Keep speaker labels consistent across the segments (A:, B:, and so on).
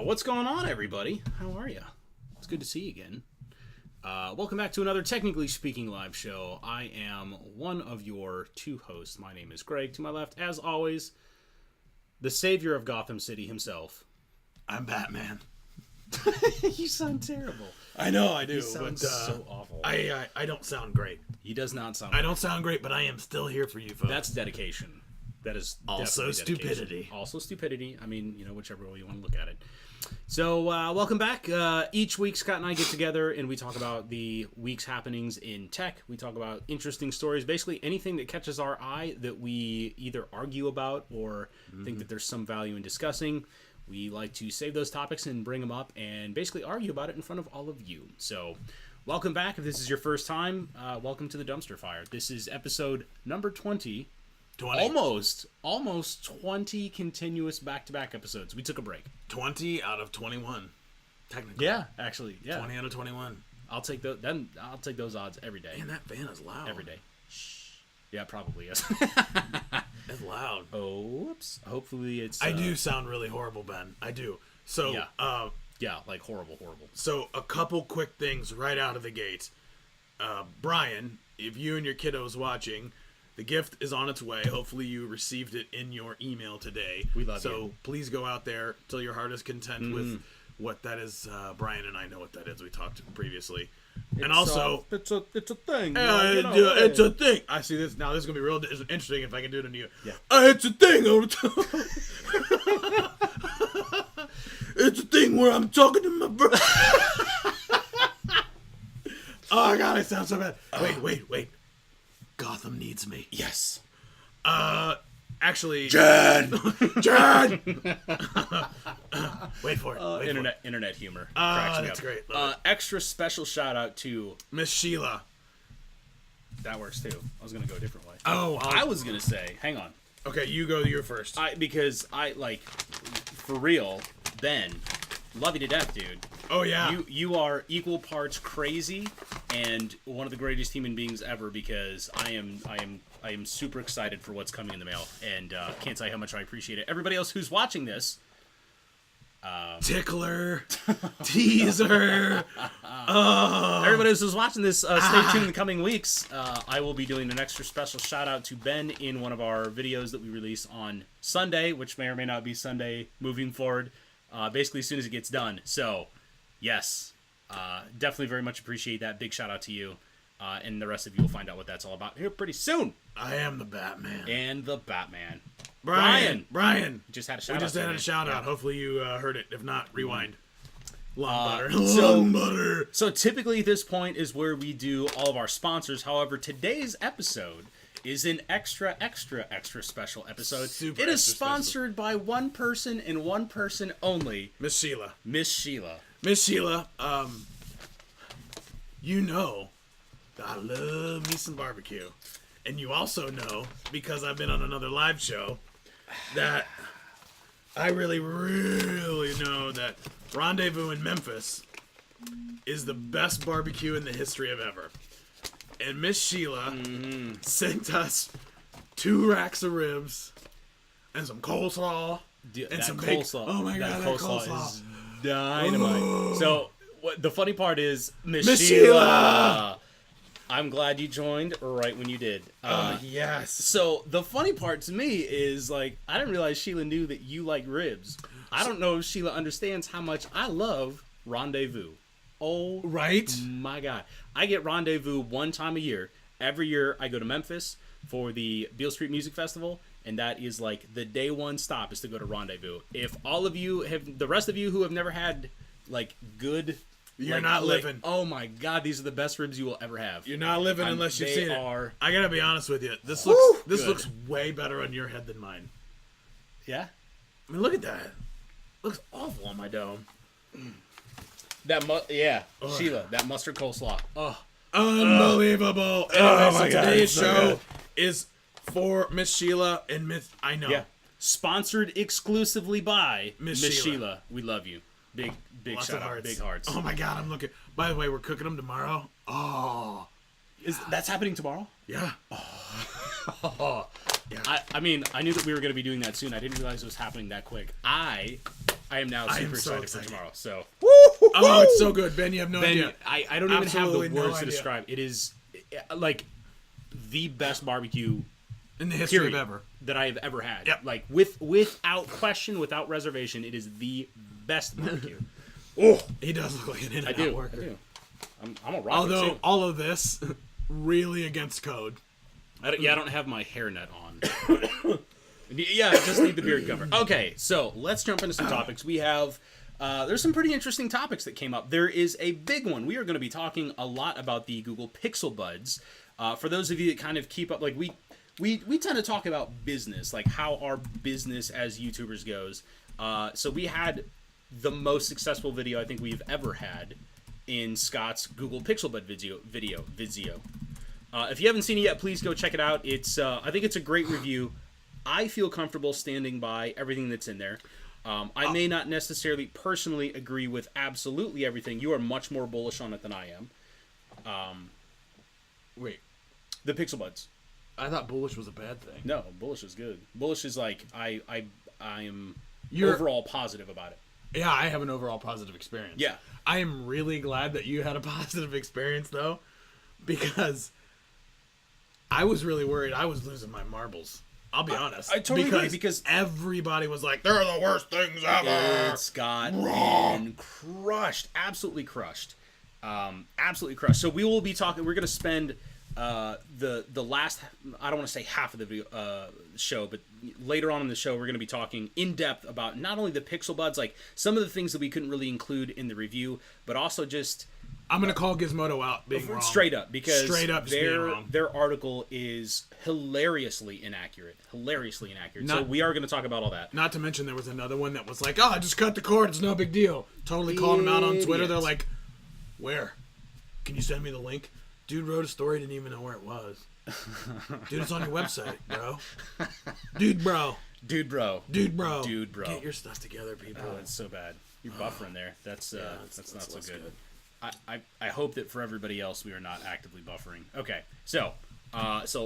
A: What's going on, everybody? How are you? It's good to see you again. Welcome back to another Technically Speaking live show. I am one of your two hosts. My name is Greg. To my left, as always, the savior of Gotham City himself.
B: I'm Batman.
A: You sound terrible.
B: I know I do.
A: You sound so awful.
B: I don't sound great.
A: He does not sound
B: I don't sound great, but I am still here for you folks.
A: That's dedication. That is
B: also stupidity.
A: Also stupidity. I mean, whichever way you want to look at it. So, welcome back. Each week, Scott and I get together and we talk about the week's happenings in tech. We talk about interesting stories, basically anything that catches our eye that we either argue about or think that there's some value in discussing. We like to save those topics and bring them up and basically argue about it in front of all of you. So, welcome back. If this is your first time, welcome to the Dumpster Fire. This is episode number 20.
B: 20.
A: Almost 20 continuous back-to-back episodes. We took a break.
B: 20 out of 21. Technically.
A: Yeah, actually. Yeah.
B: 20 out of 21.
A: I'll take those odds every day.
B: Man, that fan is loud.
A: Every day. Shh. Yeah, it probably is.
B: It's loud.
A: Oh, whoops. Hopefully it's...
B: I do sound really horrible, Ben. I do. So,
A: yeah, like horrible.
B: So, a couple quick things right out of the gate. Brian, if you and your kiddo's watching... The gift is on its way. Hopefully you received it in your email today.
A: We love you.
B: So please go out there till your heart is content with what that is. Brian and I know what that is. We talked previously. And also...
A: It's a thing.
B: It's a thing. I see this. Now this is going to be real interesting if I can do it in you.
A: Yeah.
B: It's a thing. It's a thing where I'm talking to my brother. Oh, God, I sound so bad. Wait. Gotham needs me.
A: Yes.
B: Actually...
A: Jen!
B: Wait for it.
A: Internet humor. Cracks me
B: that's
A: up.
B: great.
A: Extra special shout out to...
B: Miss Sheila.
A: That works too. I was going to go a different way.
B: Oh,
A: I was going to say... Hang on.
B: Okay, you go. You're first.
A: Because I, for real, Ben, love you to death, dude.
B: Oh, yeah.
A: You are equal parts crazy and one of the greatest human beings ever because I am super excited for what's coming in the mail and can't tell you how much I appreciate it. Everybody else who's watching this,
B: tickler, teaser.
A: Everybody else who's watching this, stay tuned in the coming weeks. I will be doing an extra special shout out to Ben in one of our videos that we release on Sunday, which may or may not be Sunday moving forward. Basically, as soon as it gets done. So, yes. Definitely very much appreciate that. Big shout out to you. And the rest of you will find out what that's all about here pretty soon.
B: I am the Batman.
A: And the Batman.
B: Brian.
A: We just had a shout out.
B: We just had a shout out. Hopefully you heard it. If not, rewind. Long butter.
A: So typically this point is where we do all of our sponsors. However, today's episode is an extra special episode. It is sponsored by one person and one person only.
B: Miss Sheila.
A: Miss Sheila,
B: you know that I love me some barbecue. And you also know, because I've been on another live show, that I really, really know that Rendezvous in Memphis is the best barbecue in the history of ever. And Miss Sheila sent us 2 racks of ribs and some coleslaw and some
A: coleslaw.
B: Oh my God, that coleslaw
A: is dynamite. Oh. So the funny part is
B: Miss Sheila.
A: I'm glad you joined right when you did.
B: Yes.
A: So the funny part to me is I didn't realize Sheila knew that you like ribs. I don't know if Sheila understands how much I love Rendezvous. Oh,
B: right?
A: My God. I get Rendezvous one time a year. Every year I go to Memphis for the Beale Street Music Festival, and that is the day one stop is to go to Rendezvous. If all of you the rest of you who have never had good...
B: You're not living.
A: Oh my God, these are the best ribs you will ever have.
B: You're not living unless you've seen it. I gotta be honest with you. This looks way better on your head than mine.
A: Yeah?
B: I mean, look at that. It looks awful on my dome.
A: Sheila, that mustard coleslaw. Oh,
B: unbelievable! Anyway, so today's show is for Miss Sheila and Miss. I know. Yeah.
A: Sponsored exclusively by Miss Sheila. We love you. Big
B: Lots
A: shout out.
B: Hearts.
A: Big hearts.
B: Oh my God, I'm looking. By the way, we're cooking them tomorrow. Oh,
A: that's happening tomorrow?
B: Yeah.
A: Oh. Yeah. I mean, I knew that we were going to be doing that soon. I didn't realize it was happening that quick. I I am now
B: I
A: super
B: am so
A: excited for
B: excited.
A: tomorrow. So,
B: Oh, it's so good, Ben. You have no
A: Ben,
B: idea.
A: I don't even
B: Absolutely
A: have
B: no
A: the words to
B: idea.
A: describe. It is like the best barbecue
B: In the history
A: period
B: of ever.
A: that I have ever had.
B: Yep.
A: Like without question, without reservation, it is the best barbecue.
B: Oh, he does look like an in
A: I
B: and
A: do.
B: out worker.
A: I do. I'm a rocket
B: Although
A: too.
B: all of this really against code.
A: I don't have my hairnet on. Yeah, I just need the beard cover. Okay, so let's jump into some topics. We have there's some pretty interesting topics that came up. There is a big one. We are going to be talking a lot about the Google Pixel Buds. For those of you that kind of keep up, like we tend to talk about business, like how our business as YouTubers goes. So we had the most successful video I think we've ever had in Scott's Google Pixel Bud video. If you haven't seen it yet, please go check it out. It's I think it's a great review. I feel comfortable standing by everything that's in there. I may not necessarily personally agree with absolutely everything. You are much more bullish on it than I am.
B: Wait,
A: The Pixel Buds.
B: I thought bullish was a bad thing.
A: No, bullish is good. Bullish is like I am
B: You're-
A: overall positive about it.
B: Yeah, I have an overall positive experience.
A: Yeah.
B: I am really glad that you had a positive experience, though, because I was really worried I was losing my marbles. I'll be honest.
A: I totally agree, because
B: everybody was like, they're the worst things ever.
A: it's got been crushed. Absolutely crushed. Absolutely crushed. So we will be talking. We're going to spend the last. I don't want to say half of the video, show, but later on in the show, we're going to be talking in depth about not only the Pixel Buds, like some of the things that we couldn't really include in the review, but also just.
B: I'm going to call Gizmodo out being wrong.
A: Straight up, because
B: Straight up just being wrong.
A: their article is hilariously inaccurate. So we are going to talk about all that.
B: Not to mention there was another one that was like, oh, I just cut the cord. It's no big deal. Totally called him out on Twitter.
A: Idiot.
B: They're like, where? Can you send me the link? Dude wrote a story, didn't even know where it was. Dude, it's on your website, bro. Dude, bro.
A: Dude, bro.
B: Get your stuff together, people.
A: Oh, that's so bad. You're buffering there. That's not so
B: less
A: good. I hope that for everybody else we are not actively buffering. Okay, so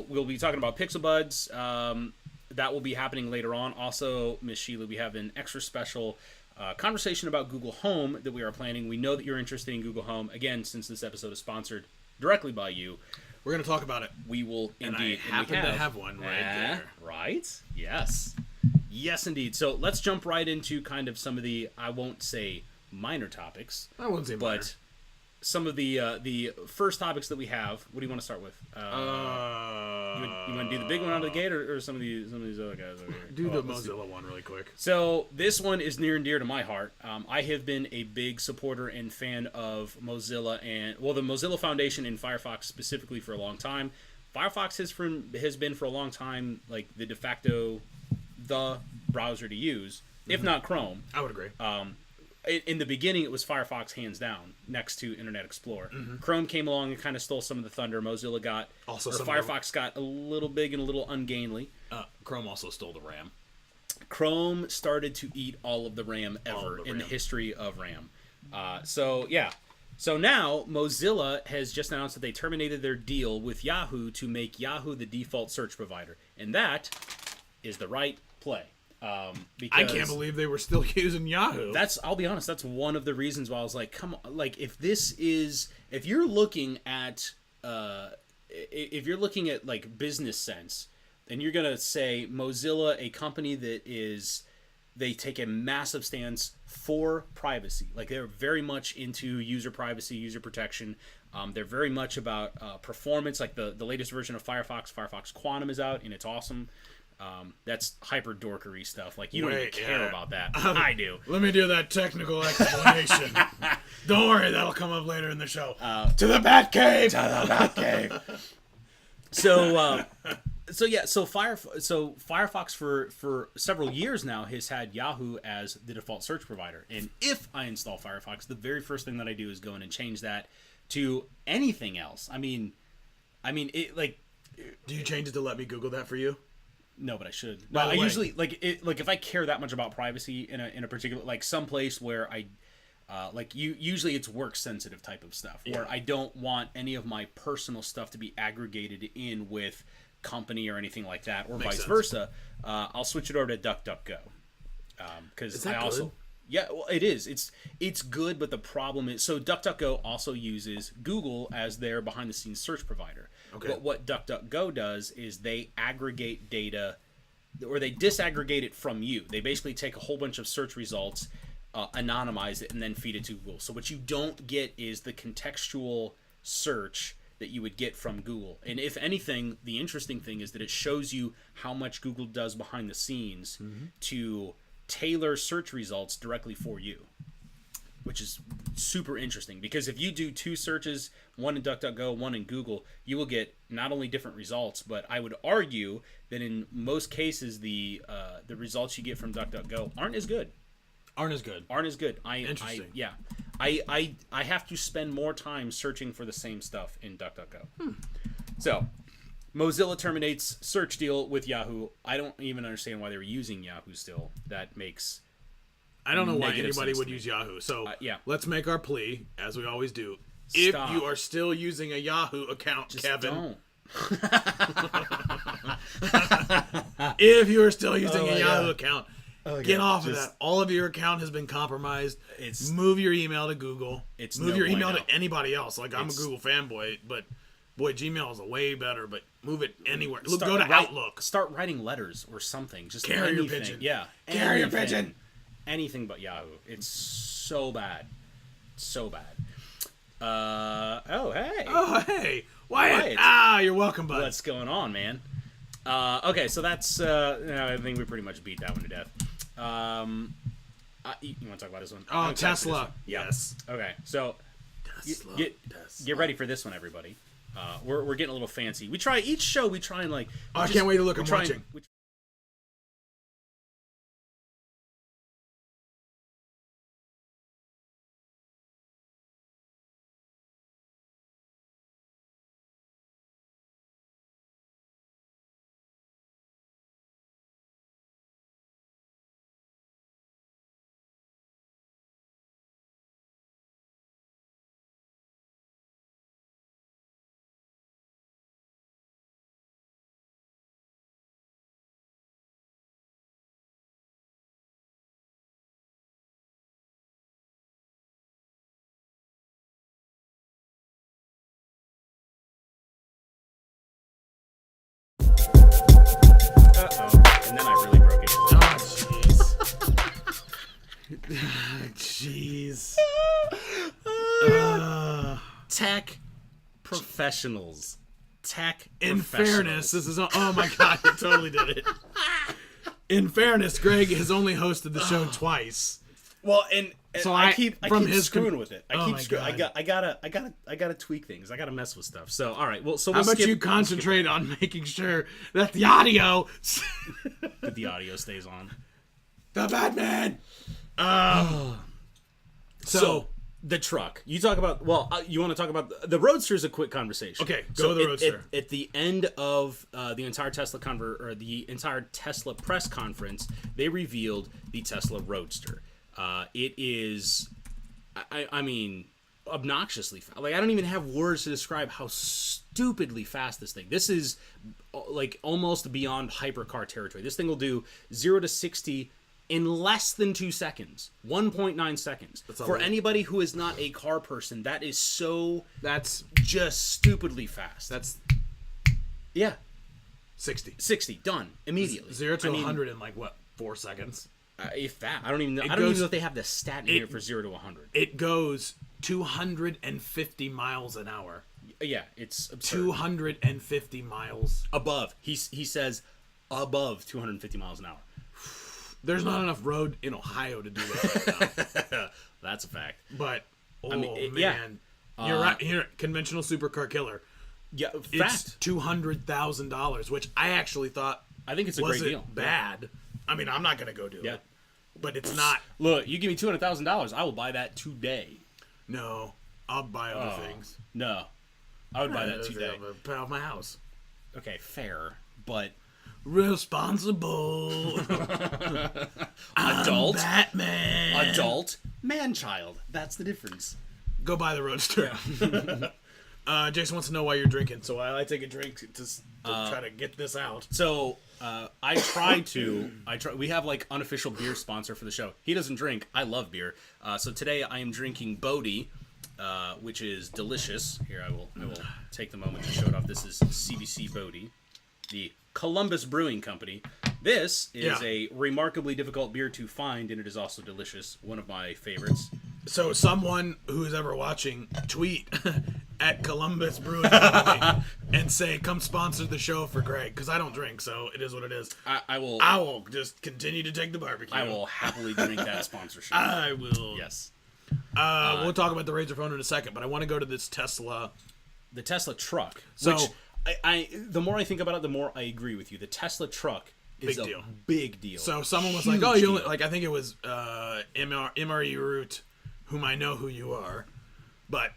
A: we'll be talking about Pixel Buds. That will be happening later on. Also, Miss Sheila, we have an extra special conversation about Google Home that we are planning. We know that you're interested in Google Home. Again, since this episode is sponsored directly by you,
B: We're going to talk about it.
A: we will
B: And
A: indeed.
B: I happen to have one right there.
A: Right? Yes. Yes, indeed. So let's jump right into kind of some of the, I won't say minor topics,
B: I wouldn't say minor.
A: but some of the first topics that we have. What do you want to start with? You want to do the big one out of the gate, or some of these other guys over here?
B: Do the
A: let's
B: Mozilla one really quick.
A: So this one is near and dear to my heart. I have been a big supporter and fan of Mozilla the Mozilla Foundation and Firefox specifically for a long time. Firefox has been for a long time like the de facto the browser to use, if not Chrome.
B: I would agree.
A: In the beginning, it was Firefox hands down, next to Internet Explorer. Chrome came along and kind of stole some of the thunder. Mozilla got, Firefox got a little big and a little ungainly.
B: Chrome also stole the RAM.
A: Chrome started to eat all of the RAM ever in the history of RAM. So now Mozilla has just announced that they terminated their deal with Yahoo to make Yahoo the default search provider, and that is the right play. Because
B: I can't believe they were still using Yahoo.
A: I'll be honest, that's one of the reasons why I was like, come on, like if you're looking at like business sense, and you're gonna say Mozilla, a company that they take a massive stance for privacy, like they're very much into user privacy, user protection. They're very much about performance. Like the latest version of Firefox Quantum is out, and it's awesome. That's hyper dorkery stuff. Like you don't even care about that. I do.
B: Let me do that technical explanation. Don't worry, that'll come up later in the show. To the Batcave.
A: So Firefox for several years now has had Yahoo as the default search provider. And if I install Firefox, the very first thing that I do is go in and change that to anything else. I mean, it like.
B: Do you change it to let me Google that for you?
A: No, but I should. No, I usually like if I care that much about privacy in a particular like someplace where I usually it's work sensitive type of stuff where I don't want any of my personal stuff to be aggregated in with company or anything like that, or vice versa. I'll switch it over to DuckDuckGo because I also Yeah, well, it is. It's good, but the problem is, so DuckDuckGo also uses Google as their behind-the-scenes search provider.
B: Okay.
A: But what DuckDuckGo does is they aggregate data, or they disaggregate it from you. They basically take a whole bunch of search results, anonymize it, and then feed it to Google. So what you don't get is the contextual search that you would get from Google. And if anything, the interesting thing is that it shows you how much Google does behind the scenes to tailor search results directly for you, which is super interesting, because if you do two searches, one in DuckDuckGo, one in Google, you will get not only different results, but I would argue that in most cases the results you get from DuckDuckGo aren't as good.
B: Aren't as good.
A: Interesting. I have to spend more time searching for the same stuff in DuckDuckGo. So Mozilla terminates search deal with Yahoo. I don't even understand why they were using Yahoo still. That makes
B: I don't know why
A: negative
B: anybody
A: sense
B: would
A: to me.
B: use Yahoo. So
A: yeah.
B: let's make our plea, as we always do.
A: Stop.
B: If you are still using a Yahoo account,
A: Just
B: Kevin.
A: don't.
B: If you are still using a
A: my
B: Yahoo
A: God.
B: account,
A: Oh,
B: get
A: God.
B: off of
A: Just-
B: that. All of your account has been compromised. Move your email to Google. Move
A: no
B: your email
A: bueno.
B: to anybody else. Like, I'm a Google fanboy, but boy, Gmail is a way better. But move it anywhere. Look, go to Outlook.
A: Start writing letters or something. Just
B: Carrier
A: anything.
B: pigeon.
A: Yeah.
B: Carrier
A: anything.
B: pigeon.
A: Anything but Yahoo. It's so bad. So bad. Oh, hey.
B: Oh, hey. Wyatt.
A: Wyatt.
B: You're welcome, bud.
A: What's going on, man? Okay, so that's, I think we pretty much beat that one to death. You want to talk about this one?
B: Oh,
A: I'm excited for this
B: Tesla.
A: one. Yeah.
B: Yes.
A: Okay, so
B: Tesla.
A: get ready for this one, everybody. We're getting a little fancy. We try each show. We try and like.
B: I can't wait to look. I'm
A: try and-
B: watching.
A: And then I really broke it.
B: Oh, jeez.
A: Tech professionals.
B: In
A: professionals.
B: fairness, this is. Oh my god, you totally did it. In fairness, Greg has only hosted the show twice.
A: Well, and
B: So
A: I
B: I-
A: keep
B: from
A: keep
B: his
A: screwing with it.
B: Oh
A: I keep
B: my
A: screwing.
B: God.
A: I gotta tweak things. I gotta mess with stuff. So all right. Well, so
B: How
A: we'll
B: about
A: skip,
B: you concentrate on making sure that the audio,
A: that the audio stays on.
B: the Batman.
A: So the truck. You talk about. Well, you want to talk about the Roadster? Is a quick conversation.
B: Okay, go to the Roadster.
A: At the end of the entire the entire Tesla press conference, they revealed the Tesla Roadster. It is, I mean, obnoxiously fast. Like, I don't even have words to describe how stupidly fast this thing. This is like almost beyond hypercar territory. This thing will do 0 to 60 in less than 2 seconds, 1.9 seconds. For anybody who is not a car person, that is so.
B: That's
A: Just stupidly fast.
B: that's
A: Yeah,
B: 60.
A: 60 done immediately.
B: 0 to
A: I mean,
B: 100 in like what, 4 seconds?
A: If that, I don't even know. I don't
B: goes-
A: even know if they have the stat in here for 0 to 100.
B: It goes 250 miles an hour.
A: Yeah, it's absurd.
B: 250 miles.
A: Above. He says above 250 miles an hour.
B: There's not enough road in Ohio to do that right now.
A: That's a fact.
B: But
A: mean,
B: man, you're right. Here, conventional supercar killer.
A: Yeah,
B: It's
A: fact.
B: $200,000, which I actually thought
A: I think it's a great
B: wasn't
A: deal.
B: bad. I mean, I'm not gonna go do
A: Yeah.
B: it, but it's not.
A: Look, you give me $200,000, I will buy that today.
B: No, I'll buy other things.
A: No, I would buy that today.
B: Put out my house.
A: Okay, fair, but
B: Responsible.
A: adult,
B: Batman.
A: adult, man-child. That's the difference.
B: Go buy the Roadster. Jason wants to know why you're drinking, so I take a drink to try to get this out.
A: So I try to. We have like unofficial beer sponsor for the show. He doesn't drink. I love beer. So today I am drinking Bodhi, which is delicious. Here I will take the moment to show it off. This is CBC Bodhi, the Columbus Brewing Company. This is a remarkably difficult beer to find, and it is also delicious. One of my favorites.
B: So someone who's ever watching, tweet at Columbus Brewing Company and say, come sponsor the show for Greg, because I don't drink, so it is what it is.
A: I will
B: just continue to take the barbecue.
A: I will happily drink that sponsorship.
B: I will.
A: Yes.
B: We'll talk about the Razor phone in a second, but I want to go to this Tesla.
A: The Tesla truck.
B: So,
A: which I the more I think about it, the more I agree with you. The Tesla truck is
B: Big
A: a
B: deal.
A: big deal.
B: So someone was
A: Huge
B: like, "Oh, you
A: deal.
B: like?" I think it was MRE Root, whom I know who you are, but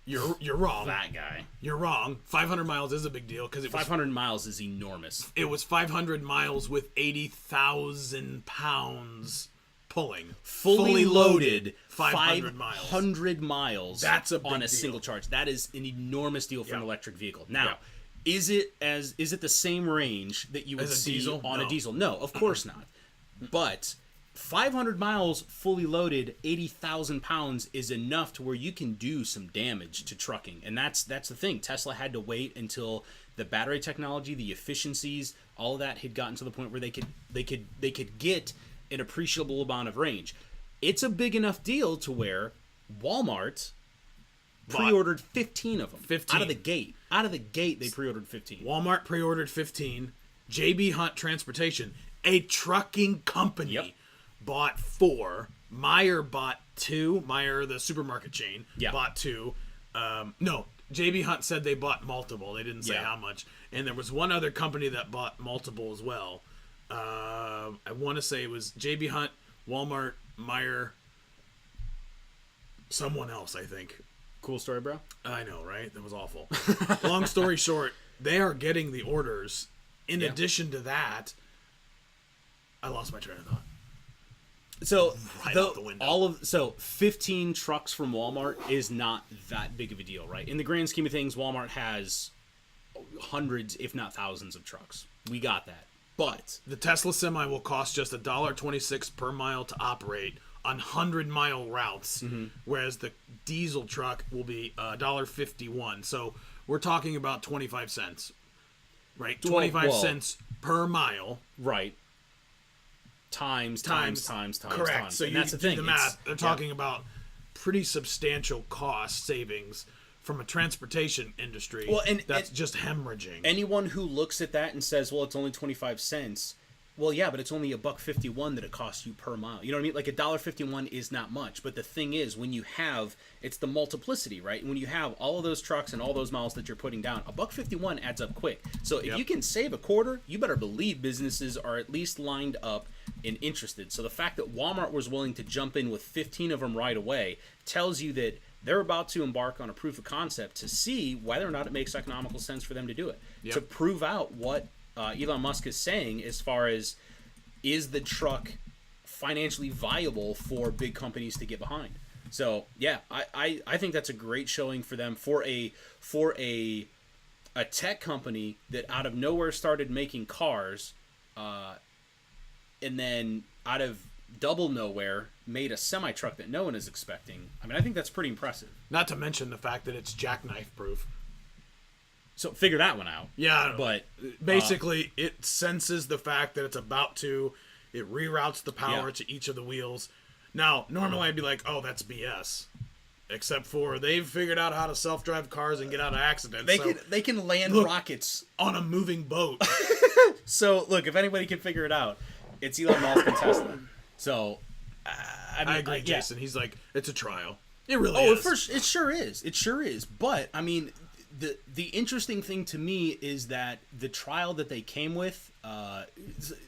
B: you're wrong.
A: That guy.
B: You're wrong. 500 miles is a big deal because
A: 500 miles is enormous.
B: It was 500 miles with 80,000 pounds pulling,
A: Fully loaded
B: 500 miles.
A: 500 miles.
B: That's a big
A: on a
B: deal.
A: single charge. That is an enormous deal for an
B: Yeah.
A: electric vehicle. Now.
B: Yeah.
A: Is it the same range that you would
B: As a
A: see
B: diesel?
A: on
B: No.
A: a diesel? No, of course not. But 500 miles fully loaded, 80,000 pounds is enough to where you can do some damage to trucking. And that's the thing. Tesla had to wait until the battery technology, the efficiencies, all of that had gotten to the point where they could get an appreciable amount of range. It's a big enough deal to where Walmart pre-ordered 15 of them.
B: 15.
A: Out of the gate. Out of the gate, they pre-ordered 15.
B: Walmart pre-ordered 15. JB Hunt Transportation, a trucking company,
A: Yep.
B: bought 4. Meyer bought 2. Meyer, the supermarket chain,
A: Yeah.
B: bought 2. No, JB Hunt said they bought multiple. They didn't say
A: Yeah.
B: how much. And there was one other company that bought multiple as well. I want to say it was JB Hunt, Walmart, Meyer, someone else, I think.
A: Cool story, bro.
B: I know, right? That was awful. Long story short, they are getting the orders. In
A: Yeah.
B: addition to that, I lost my train of thought.
A: So
B: Right out the window.
A: 15 trucks from Walmart is not that big of a deal, right? In the grand scheme of things, Walmart has hundreds, if not thousands, of trucks. We got that. But
B: The Tesla Semi will cost just $1.26 per mile to operate on 100-mile routes, whereas the diesel truck will be $1.51. So we're talking about 25 cents, right? 25
A: well-
B: cents per mile.
A: right. Times.
B: Correct. So
A: and
B: you
A: that's the
B: do
A: thing.
B: the math. They're talking about pretty substantial cost savings from a transportation industry.
A: Well, and
B: that's just hemorrhaging.
A: Anyone who looks at that and says, "Well, it's only 25 cents." Well, yeah, but it's only $1.51 that it costs you per mile. You know what I mean? Like $1.51 is not much, but the thing is, when you have, it's the multiplicity, right? When you have all of those trucks and all those miles that you're putting down, $1.51 adds up quick. So if you can save a quarter, you better believe businesses are at least lined up and interested. So the fact that Walmart was willing to jump in with 15 of them right away tells you that they're about to embark on a proof of concept to see whether or not it makes economical sense for them to do it. To prove out what Elon Musk is saying as far as, is the truck financially viable for big companies to get behind? So yeah, I think that's a great showing for them for a tech company that out of nowhere started making cars, and then out of double nowhere made a semi truck that no one is expecting. I mean, I think that's pretty impressive.
B: Not to mention the fact that it's jackknife proof.
A: So figure that one out.
B: Yeah,
A: But
B: basically it senses the fact that it's about to. It reroutes the power
A: Yeah.
B: to each of the wheels. Now, normally I'd be like, "Oh, that's BS." Except for they've figured out how to self-drive cars and get out of accidents.
A: they can land
B: Look.
A: rockets.
B: On a moving boat.
A: So look, if anybody can figure it out, it's Elon Musk and Tesla. So I mean,
B: I agree,
A: yeah.
B: Jason. He's like, it's a trial. It really
A: Oh,
B: is.
A: it sure is. It sure is. But I mean, the interesting thing to me is that the trial that they came with,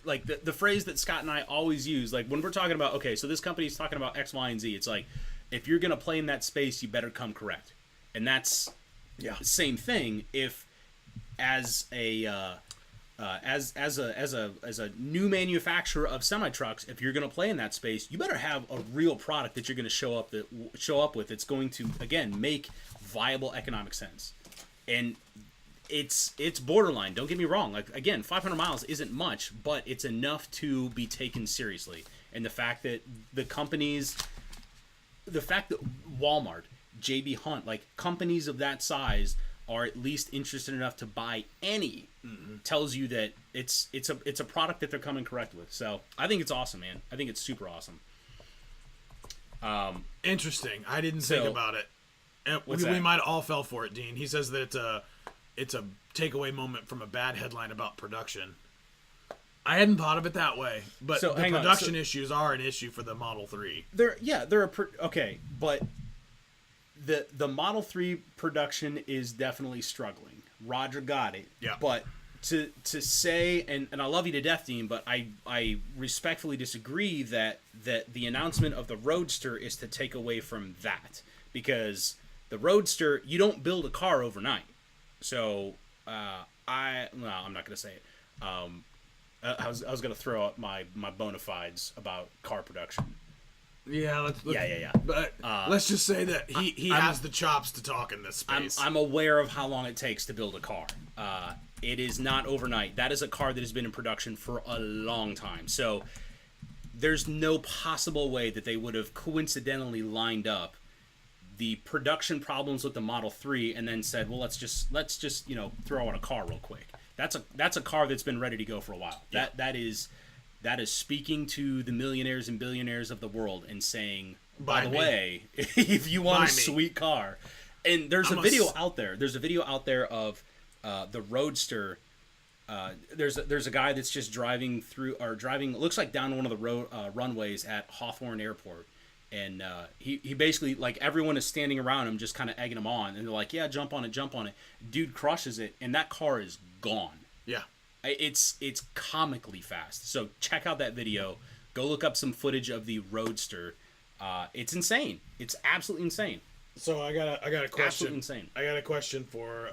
A: like the phrase that Scott and I always use, like when we're talking about, okay, so this company is talking about X, Y, and Z. It's like, if you're gonna play in that space, you better come correct. And that's the same thing. If as a as a new manufacturer of semi trucks, if you're going to play in that space, you better have a real product that you're going to show up with. It's going to again make viable economic sense, and it's borderline. Don't get me wrong. Like again, 500 miles isn't much, but it's enough to be taken seriously. And the fact that Walmart, JB Hunt, like companies of that size are at least interested enough to buy any tells you that it's a product that they're coming correct with. So I think it's awesome, man. I think it's super awesome.
B: Interesting. I didn't think about it. And we might all fell for it, Dean. He says that it's a takeaway moment from a bad headline about production. I hadn't thought of it that way, but the production issues are an issue for the Model 3.
A: Okay, but the Model 3 production is definitely struggling. Roger got it.
B: Yeah.
A: But to say, and I love you to death, Dean, but I respectfully disagree that the announcement of the Roadster is to take away from that. Because the Roadster, you don't build a car overnight. So, I'm not going to say it. I was going to throw out my bona fides about car production.
B: Yeah, let's
A: yeah.
B: But let's just say that he has the chops to talk in this space.
A: I'm aware of how long it takes to build a car. It is not overnight. That is a car that has been in production for a long time. So there's no possible way that they would have coincidentally lined up the production problems with the Model 3 and then said, well, let's just throw out a car real quick. That's a car that's been ready to go for a while.
B: Yeah.
A: That is speaking to the millionaires and billionaires of the world and saying, by the way, if you want a sweet car, and there's a video out there. There's a video out there of the Roadster. There's a guy that's just driving through or driving. It looks like down one of the runways at Hawthorne Airport, and he basically, like, everyone is standing around him, just kind of egging him on, and they're like, yeah, jump on it. Dude crushes it, and that car is gone.
B: Yeah.
A: It's comically fast. So check out that video. Go look up some footage of the Roadster. It's insane. It's absolutely insane.
B: So I got a question.
A: Absolutely insane.
B: I got a question for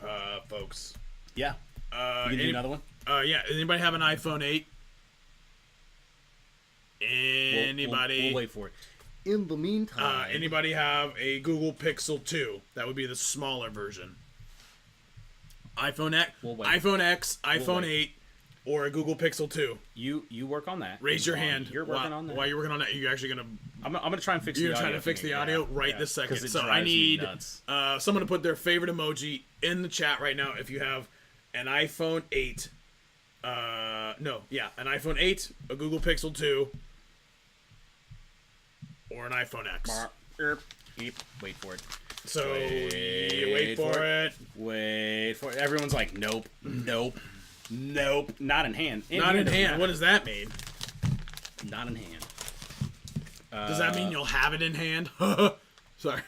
B: folks.
A: Yeah. You can do another one?
B: Yeah. Anybody have an iPhone 8? Anybody?
A: We'll wait for it. In the meantime,
B: anybody have a Google Pixel 2? That would be the smaller version. iPhone X, iPhone 8, or a Google Pixel 2.
A: You work on that.
B: Raise your hand.
A: You're working on that.
B: While you're working on that, you're actually gonna.
A: I'm gonna try and fix the audio.
B: You're trying to fix the audio this second. So I
A: drives
B: need
A: me nuts.
B: someone to put their favorite emoji in the chat right now if you have an iPhone 8. An iPhone 8, a Google Pixel 2, or an iPhone X.
A: Wait for it.
B: So wait for it.
A: Wait for it. Everyone's like, nope. Not in hand.
B: Not in hand. What does that mean?
A: Not in hand.
B: Does that mean you'll have it in hand? Sorry.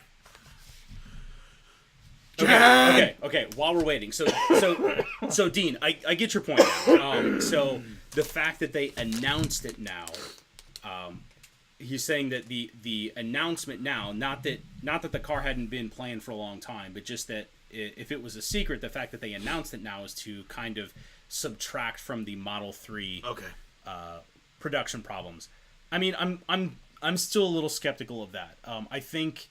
A: Okay. While we're waiting, so Dean, I get your point now. So the fact that they announced it now, he's saying that the announcement now, not that the car hadn't been planned for a long time, but just that if it was a secret, the fact that they announced it now is to kind of subtract from the Model 3 production problems. I mean, I'm still a little skeptical of that. I think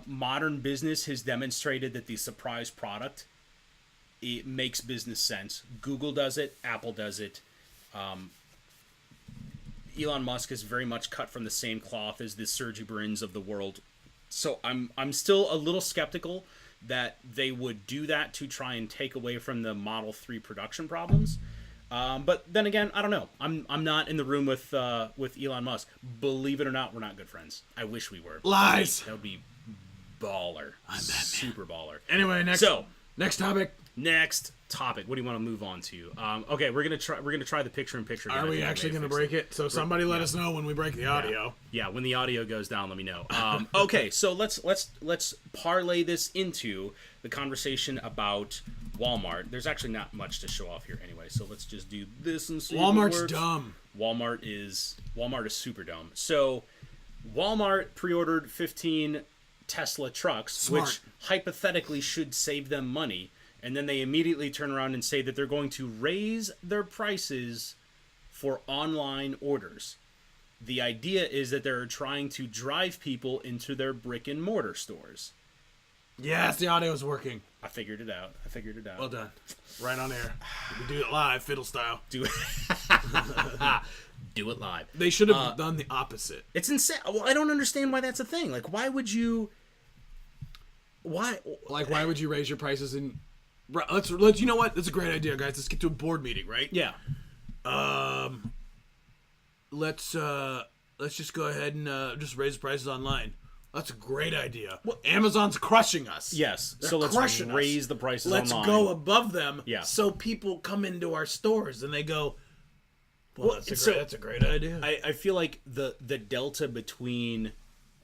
A: modern business has demonstrated that the surprise product, it makes business sense. Google does it. Apple does it. Elon Musk is very much cut from the same cloth as the Sergey Brins of the world. So I'm still a little skeptical that they would do that to try and take away from the Model 3 production problems. But then again, I don't know. I'm not in the room with Elon Musk. Believe it or not, we're not good friends. I wish we were.
B: Lies.
A: That would be baller. I'm super baller.
B: Anyway, next topic.
A: Next topic. What do you want to move on to? Okay, we're gonna try the picture-in-picture.
B: Are we actually gonna break it? So somebody let us know when we break the audio.
A: Yeah, when the audio goes down, let me know. Okay, so let's parlay this into the conversation about Walmart. There's actually not much to show off here anyway, so let's just do this and see.
B: Walmart's dumb.
A: Walmart is super dumb. So Walmart pre-ordered 15 Tesla trucks,
B: Smart.
A: which hypothetically should save them money. And then they immediately turn around and say that they're going to raise their prices for online orders. The idea is that they're trying to drive people into their brick and mortar stores.
B: Yes, the audio's working.
A: I figured it out.
B: Well done. Right on air. We do it live, fiddle style.
A: Do it. Do it live.
B: They should have done the opposite.
A: It's insane. Well, I don't understand why that's a thing. Like, why would you? Why?
B: Like, why would you raise your prices? Let's. You know what? That's a great idea, guys. Let's get to a board meeting, right?
A: Yeah.
B: Let's just go ahead and just raise prices online. That's a great idea. Well, Amazon's crushing us.
A: Yes.
B: They're
A: so let's
B: crushing
A: raise
B: us.
A: the prices
B: Let's
A: online.
B: go above them.
A: Yeah.
B: So people come into our stores and they go, well, that's a great idea.
A: I feel like the delta between,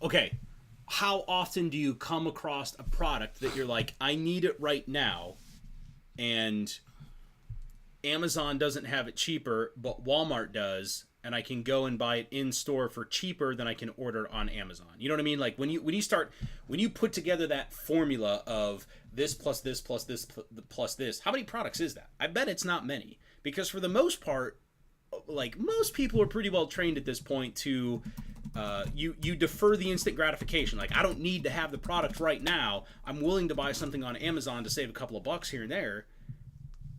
A: okay, how often do you come across a product that you're like, I need it right now, and Amazon doesn't have it cheaper, but Walmart does, and I can go and buy it in store for cheaper than I can order on Amazon. You know what I mean? Like when you put together that formula of this plus this plus this plus this, how many products is that? I bet it's not many, because for the most part, like most people are pretty well trained at this point to you defer the instant gratification. Like, I don't need to have the product right now. I'm willing to buy something on Amazon to save a couple of bucks here and there.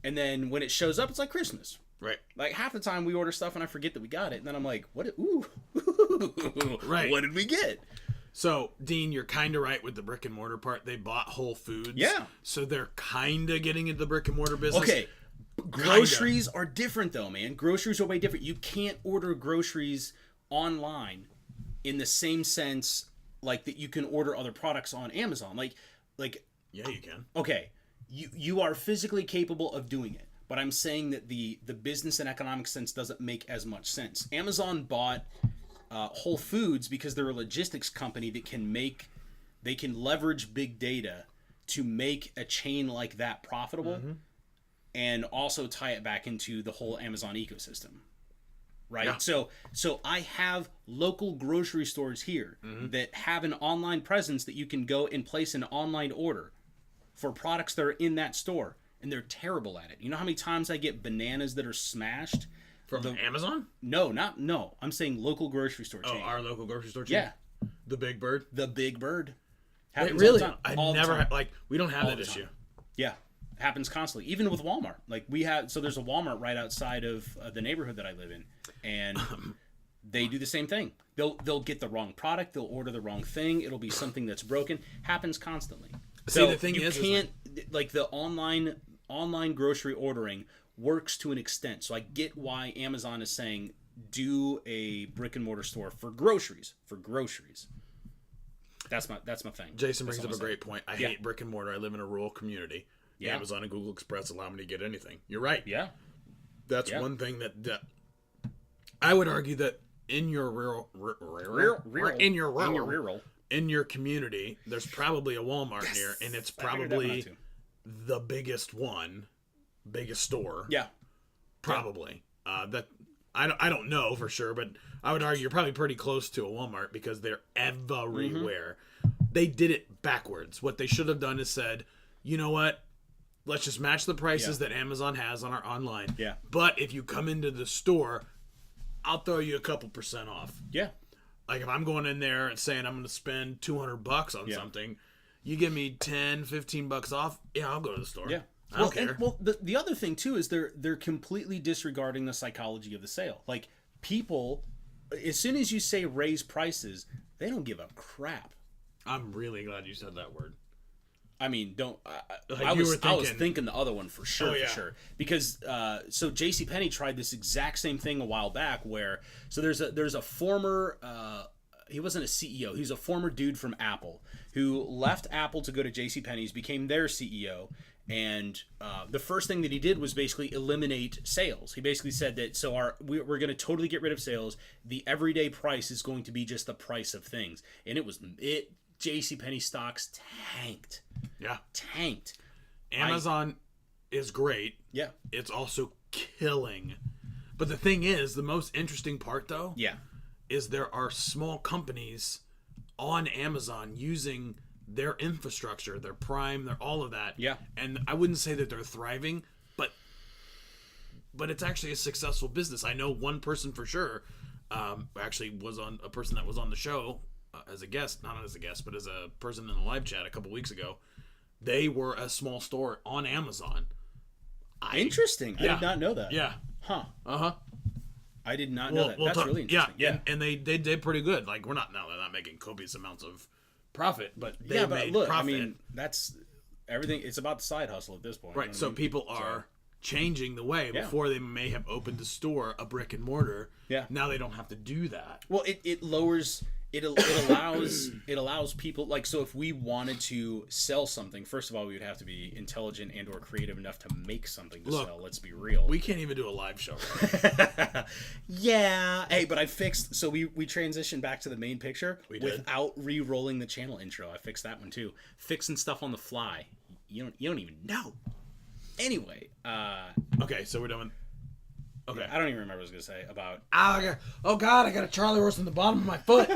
A: And then when it shows up, it's like Christmas.
B: Right.
A: Like half the time we order stuff and I forget that we got it, and then I'm like, what? Ooh,
B: right.
A: What did we get?
B: So, Dean, you're kind of right with the brick and mortar part. They bought Whole Foods.
A: Yeah.
B: So they're kind of getting into the brick and mortar business.
A: Okay. Groceries are different though, man. Groceries are way different. You can't order groceries online in the same sense like that you can order other products on Amazon. Like
B: yeah, you can.
A: Okay. You are physically capable of doing it. But I'm saying that the business and economic sense doesn't make as much sense. Amazon bought Whole Foods because they're a logistics company that can leverage big data to make a chain like that profitable, and also tie it back into the whole Amazon ecosystem. Right? Yeah. So I have local grocery stores here that have an online presence that you can go and place an online order for products that are in that store. And they're terrible at it. You know how many times I get bananas that are smashed
B: from Amazon?
A: No. I'm saying local grocery store chain.
B: Oh, our local grocery store chain?
A: Yeah.
B: The Big Bird?
A: The Big Bird.
B: Happens really? I never we don't have that issue.
A: Yeah. Happens constantly. Even with Walmart. Like there's a Walmart right outside of the neighborhood that I live in. And they do the same thing. They'll get the wrong product. They'll order the wrong thing. It'll be something that's broken. Happens constantly.
B: See, the thing is,
A: like the online grocery ordering works to an extent. So I get why Amazon is saying do a brick and mortar store for groceries. That's my thing.
B: Jason brings up a great point. I hate brick and mortar. I live in a rural community. Yeah. Amazon and Google Express allow me to get anything. You're right.
A: Yeah.
B: That's one thing that I would argue that in your in your community, there's probably a Walmart near, and it's probably the biggest store.
A: Yeah,
B: probably. That I don't know for sure, but I would argue you're probably pretty close to a Walmart because they're everywhere. They did it backwards. What they should have done is said, you know what? Let's just match the prices that Amazon has on our online.
A: Yeah.
B: But if you come into the store, I'll throw you a couple % off.
A: Yeah.
B: Like if I'm going in there and saying I'm going to spend $200 on something, you give me 10, 15 bucks off. Yeah, I'll go to the store.
A: Yeah.
B: I don't care.
A: The other thing too is they're completely disregarding the psychology of the sale. Like people, as soon as you say raise prices, they don't give a crap.
B: I'm really glad you said that word.
A: I mean, I was thinking the other one for sure, for sure. Because so JCPenney tried this exact same thing a while back where there's a former he wasn't a CEO, he was a former dude from Apple who left Apple to go to JCPenney's, became their CEO, and the first thing that he did was basically eliminate sales. He basically said that we're going to totally get rid of sales. The everyday price is going to be just the price of things, and JCPenney stocks tanked.
B: Yeah.
A: Tanked.
B: Amazon is great.
A: Yeah.
B: It's also killing. But the thing is, the most interesting part, though, is there are small companies on Amazon using their infrastructure, their Prime, their all of that.
A: Yeah.
B: And I wouldn't say that they're thriving, but it's actually a successful business. I know one person for sure. Actually, was on a person that was on the show as a guest, not as a guest, but as a person in the live chat a couple weeks ago. They were a small store on Amazon.
A: Interesting. I
B: Yeah.
A: did not know that.
B: Yeah.
A: Huh.
B: Uh-huh.
A: I did not know that. That's really interesting.
B: Yeah. And they did pretty good. Like, they're not making copious amounts of profit, but they made
A: look,
B: profit.
A: I mean, that's everything. It's about the side hustle at this point.
B: Right. So people are changing the way.
A: Yeah.
B: Before, they may have opened a store, a brick and mortar.
A: Yeah.
B: Now they don't have to do that.
A: Well, it lowers. It allows people, like, so if we wanted to sell something, first of all, we would have to be intelligent and or creative enough to make something to sell. Let's be real.
B: We can't even do a live show.
A: Yeah. Hey, but I fixed. So we transitioned back to the main picture
B: did.
A: without re-rolling the channel intro. I fixed that one too. Fixing stuff on the fly. You don't even know. Anyway.
B: Okay, so we're done. Okay.
A: I don't even remember what I was gonna say about.
B: Oh God! I got a Charlie horse in the bottom of my foot.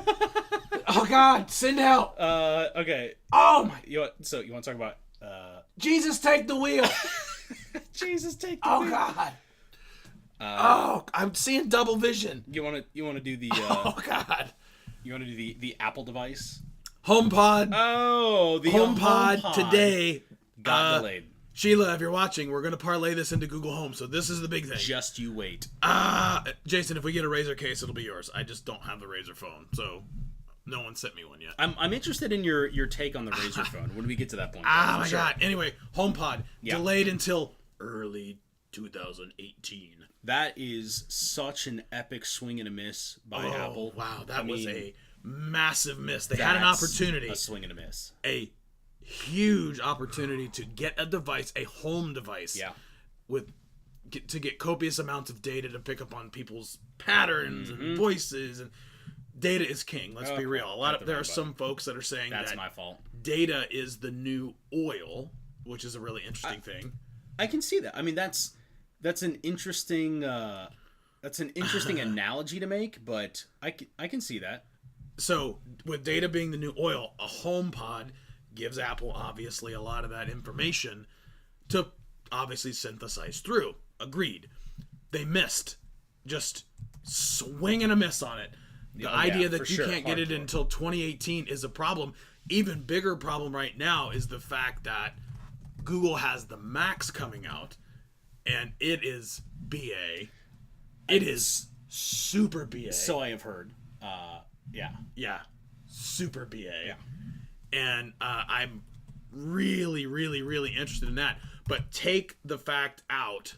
B: Oh God! Send help!
A: Okay.
B: Oh my!
A: You want to talk about?
B: Jesus, take the wheel!
A: Jesus, take the
B: Oh
A: wheel.
B: God! I'm seeing double vision.
A: You want to do the?
B: Oh God!
A: You want to do the Apple device?
B: HomePod.
A: Oh, the
B: HomePod today
A: got delayed.
B: Sheila, if you're watching, we're gonna parlay this into Google Home. So this is the big thing.
A: Just you wait.
B: Jason, if we get a Razer case, it'll be yours. I just don't have the Razer phone, so no one sent me one yet.
A: I'm interested in your take on the Razer phone when we get to that point.
B: Oh my God! Anyway, HomePod
A: Yeah.
B: delayed until early 2018.
A: That is such an epic swing and a miss by Apple.
B: Wow, that was a massive miss. They had an
A: That's
B: opportunity,
A: a swing and a miss.
B: a huge opportunity to get a device, a home device,
A: Yeah.
B: to get copious amounts of data to pick up on people's patterns and voices, and data is king. Let's be real. There are some folks that are saying
A: That's my fault.
B: data is the new oil, which is a really interesting thing.
A: I can see that. I mean, that's an interesting analogy to make, but I can see that.
B: So, with data being the new oil, a HomePod gives Apple obviously a lot of that information to obviously synthesize through. Agreed. They missed. Just swing and a miss on it. The idea that you can't get it until 2018 is a problem. Even bigger problem right now is the fact that Google has the Max coming out, and it is BA. It is super BA.
A: So I have heard.
B: Yeah, super BA. Yeah. And I'm really, really, really interested in that. But take the fact out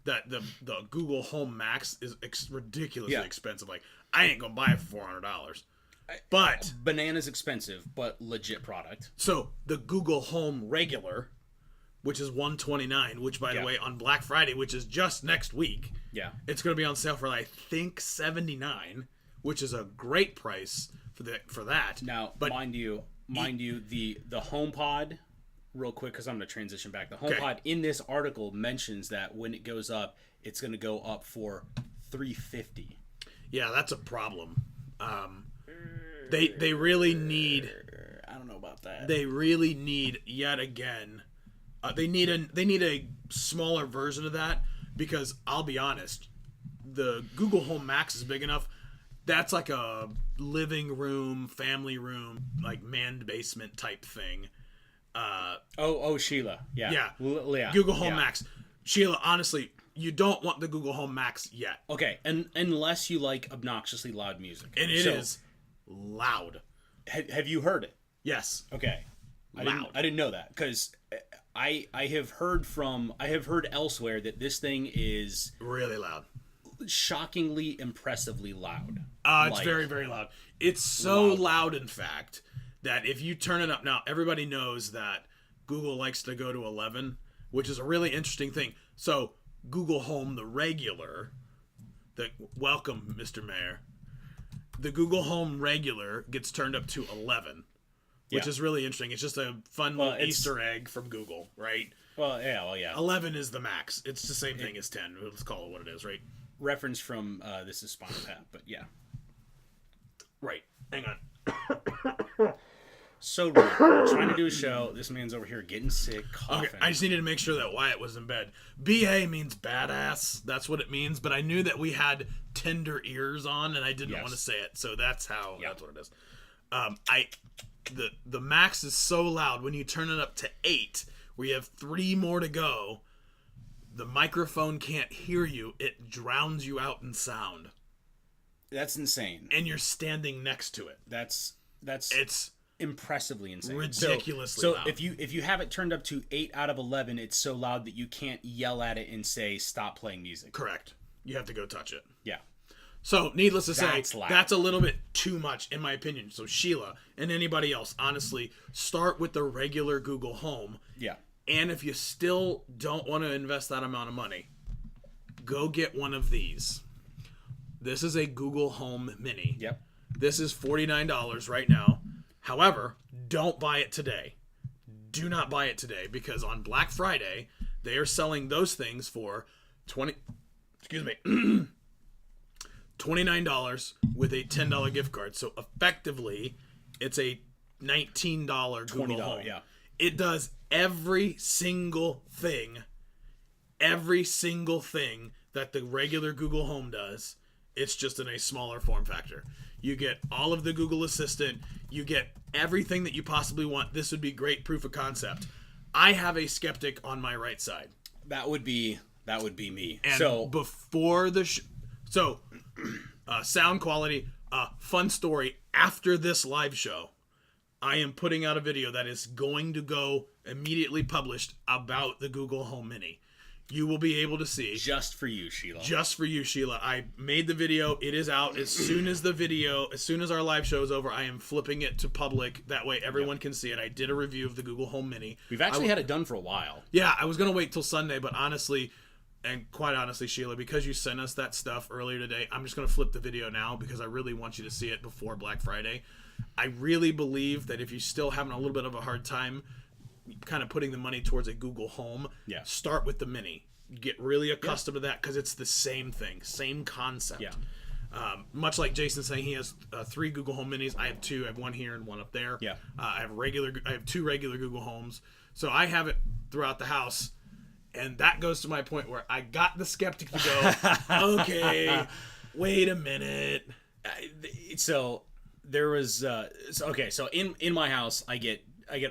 B: that the Google Home Max is ridiculously expensive. Like, I ain't gonna buy it for $400. But
A: Banana's expensive, but legit product.
B: so the Google Home Regular, which is $129, which by the way on Black Friday, which is just next week, it's gonna be on sale for I think $79, which is a great price for that.
A: Now, but mind you, the HomePod, real quick, because I'm going to transition back. The HomePod in this article mentions that when it goes up, it's going to go up for $350.
B: Yeah, that's a problem. They really need.
A: I don't know about that.
B: They really need yet again. They need a smaller version of that, because I'll be honest, the Google Home Max is big enough. That's like a living room, family room, like manned basement type thing.
A: Sheila. Yeah.
B: Google Home Max. Sheila, honestly, you don't want the Google Home Max yet.
A: Okay, and unless you like obnoxiously loud music.
B: And it is loud.
A: Have you heard it?
B: Yes.
A: Okay.
B: Loud.
A: I didn't know that, because I have heard elsewhere that this thing is
B: really loud.
A: Shockingly, impressively loud.
B: It's very, very loud. It's so loud, in fact, that if you turn it up now, everybody knows that Google likes to go to 11, which is a really interesting thing. So Google Home, the regular, welcome, Mr. Mayor. The Google Home regular gets turned up to 11, which is really interesting. It's just a fun little Easter egg from Google, right?
A: Well, yeah.
B: 11 is the max. It's the same thing as 10. Let's call it what it is, right?
A: Reference from This Is Spinal Tap, but yeah.
B: Right. Hang on.
A: So rude. Trying to do a show. This man's over here getting sick, coughing.
B: Okay, I just needed to make sure that Wyatt was in bed. BA means badass. That's what it means. But I knew that we had tender ears on, and I didn't want to say it. So that's how. That's what it is. The max is so loud when you turn it up to 8, where you have 3 more to go. The microphone can't hear you. It drowns you out in sound.
A: That's insane.
B: And you're standing next to it. It's
A: impressively insane.
B: Ridiculously
A: loud.
B: loud.
A: if you have it turned up to 8 out of 11, it's so loud that you can't yell at it and say stop playing music.
B: Correct. You have to go touch it.
A: Yeah.
B: So, needless to say,
A: That's loud.
B: that's a little bit too much, in my opinion. So, Sheila and anybody else, honestly, start with the regular Google Home.
A: Yeah.
B: And if you still don't want to invest that amount of money, go get one of these. This is a Google Home Mini.
A: Yep.
B: This is $49 right now. However, don't buy it today. Do not buy it today, because on Black Friday, they are selling those things for $29 with a $10 gift card. So effectively, it's a $19 Google Home.
A: Yeah.
B: It does every single thing that the regular Google Home does. It's just in a smaller form factor. You get all of the Google Assistant. You get everything that you possibly want. This would be great proof of concept. I have a skeptic on my right side.
A: That would be me.
B: And
A: so
B: before the sound quality, fun story, after this live show, I am putting out a video that is going to go immediately published about the Google Home Mini. You will be able to see.
A: Just for you, Sheila.
B: I made the video. It is out. As soon as our live show is over, I am flipping it to public. That way everyone can see it. I did a review of the Google Home Mini.
A: We've actually had it done for a while.
B: Yeah, I was going to wait till Sunday, but quite honestly, Sheila, because you sent us that stuff earlier today, I'm just going to flip the video now because I really want you to see it before Black Friday. I really believe that if you're still having a little bit of a hard time kind of putting the money towards a Google Home, start with the Mini. Get really accustomed to that because it's the same thing, same concept.
A: Yeah.
B: Much like Jason saying he has 3 Google Home Minis. I have 2. I have one here and one up there.
A: Yeah.
B: I have 2 regular Google Homes. So I have it throughout the house. And that goes to my point where I got the skeptic to go, okay, wait a minute.
A: So there was so in my house I get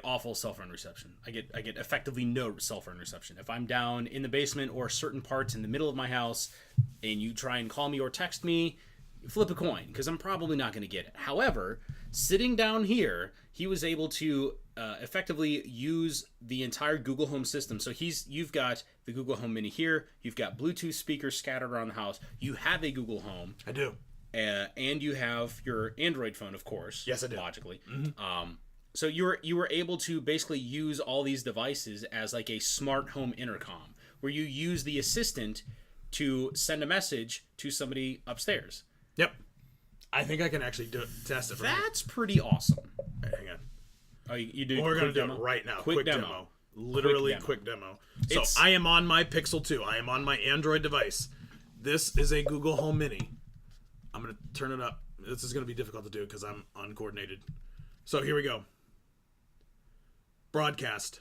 A: awful cell phone reception. I get effectively no cell phone reception. If I'm down in the basement or certain parts in the middle of my house and you try and call me or text me, flip a coin because I'm probably not going to get it. However, sitting down here, he was able to effectively use the entire Google Home system. So you've got the Google Home Mini here. You've got Bluetooth speakers scattered around the house. You have a Google Home.
B: I do.
A: And you have your Android phone, of course.
B: Yes, I do.
A: Logically. Mm-hmm. So you were able to basically use all these devices as like a smart home intercom, where you use the assistant to send a message to somebody upstairs.
B: Yep. I think I can actually test it.
A: That's pretty awesome.
B: Right, hang on.
A: Oh, you do.
B: We're going to do it right now. Quick demo. Literally quick demo. So I am on my Pixel 2. I am on my Android device. This is a Google Home Mini. I'm going to turn it up. This is going to be difficult to do because I'm uncoordinated. So here we go. Broadcast.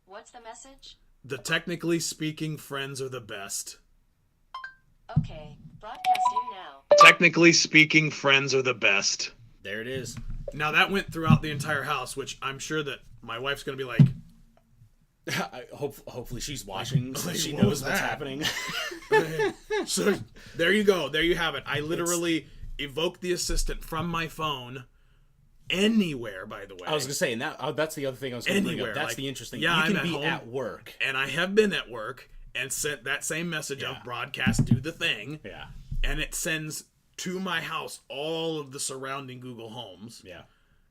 C: What's the message?
B: The technically speaking friends are the best.
C: Okay, broadcasting now.
B: Technically speaking friends are the best.
A: There it is.
B: Now that went throughout the entire house, which I'm sure that my wife's going to be like,
A: hopefully she's watching so
B: Like,
A: she
B: what
A: knows
B: was
A: what's
B: that?
A: happening.
B: So there you go. There you have it. I literally evoked the assistant from my phone anywhere, by the way.
A: I was gonna say, and that's the other thing I was gonna bring
B: Anywhere,
A: up. That's
B: like,
A: the interesting.
B: yeah,
A: you can
B: I'm at
A: be
B: home.
A: at work.
B: And I have been at work and sent that same message of broadcast, do the thing.
A: Yeah.
B: And it sends to my house all of the surrounding Google Homes.
A: Yeah.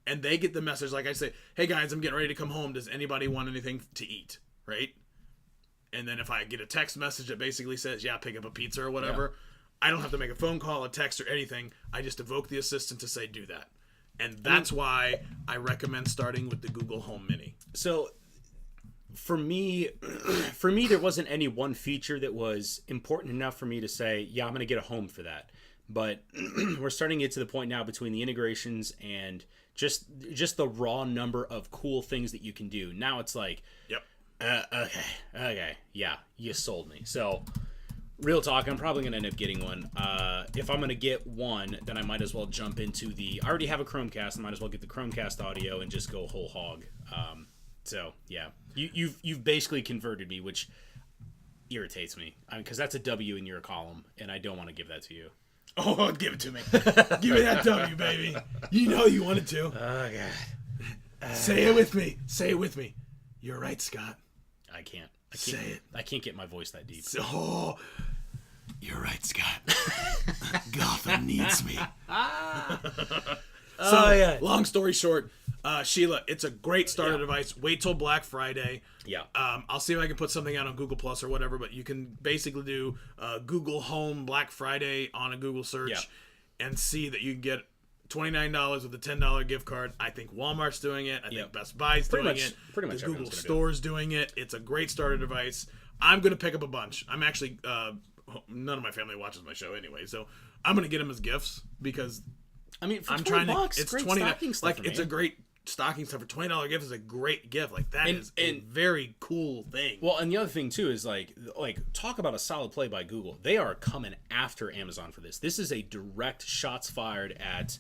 B: And they get the message, like I say, hey guys, I'm getting ready to come home. Does anybody want anything to eat? Right? And then if I get a text message that basically says, yeah, pick up a pizza or whatever, I don't have to make a phone call, a text, or anything. I just evoke the assistant to say, do that. And that's why I recommend starting with the Google Home Mini.
A: So for me, there wasn't any one feature that was important enough for me to say, yeah, I'm going to get a home for that. but we're starting to get to the point now between the integrations and just the raw number of cool things that you can do. Now it's like,
B: Yep.
A: okay, yeah, you sold me. So, real talk, I'm probably going to end up getting one. If I'm going to get one, then I might as well jump into I already have a Chromecast. I might as well get the Chromecast audio and just go whole hog. So, yeah. You've basically converted me, which irritates me. Because that's a W in your column, and I don't want to give that to you.
B: Oh, give it to me. Give me that W, baby. You know you wanted to.
A: Oh, God.
B: Say it with me. Say it with me. You're right, Scott.
A: I can't.
B: Say it.
A: I can't get my voice that deep.
B: Oh, you're right, Scott. Gotham needs me.
A: Yeah.
B: Long story short, Sheila, it's a great starter device. Wait till Black Friday.
A: Yeah.
B: I'll see if I can put something out on Google Plus or whatever, but you can basically do Google Home Black Friday on a Google search and see that you can get $29 with a $10 gift card. I think Walmart's doing it. I think Best Buy's doing it.
A: Pretty much
B: the Google
A: everyone's
B: Store's doing it. It's a great starter device. I'm going to pick up a bunch. I'm actually, none of my family watches my show anyway, so I'm going to get them as gifts because
A: I mean, for
B: I'm
A: $20,
B: trying to. It's
A: great
B: 20.
A: stocking
B: Like
A: stuffer,
B: it's
A: man.
B: a great stocking stuffer. $20 gift is a great gift. Like that is a
A: and-
B: very cool thing.
A: Well, and the other thing too is like talk about a solid play by Google. They are coming after Amazon for this. This is a direct shots fired at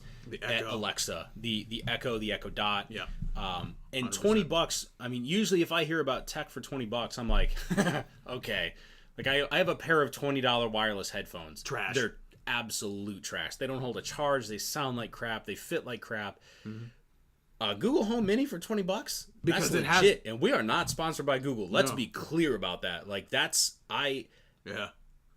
A: Alexa, the Echo, the Echo Dot.
B: Yeah.
A: And
B: 100%.
A: $20. I mean, usually if I hear about tech for $20, I'm like, okay. Like I have a pair of $20 wireless headphones.
B: Trash.
A: They're absolute trash. They don't hold a charge. They sound like crap. They fit like crap. Google Home Mini for $20.
B: Because
A: that's
B: it has-
A: legit, and we are not sponsored by Google. Let's
B: No.
A: be clear about that. Like that's I
B: Yeah.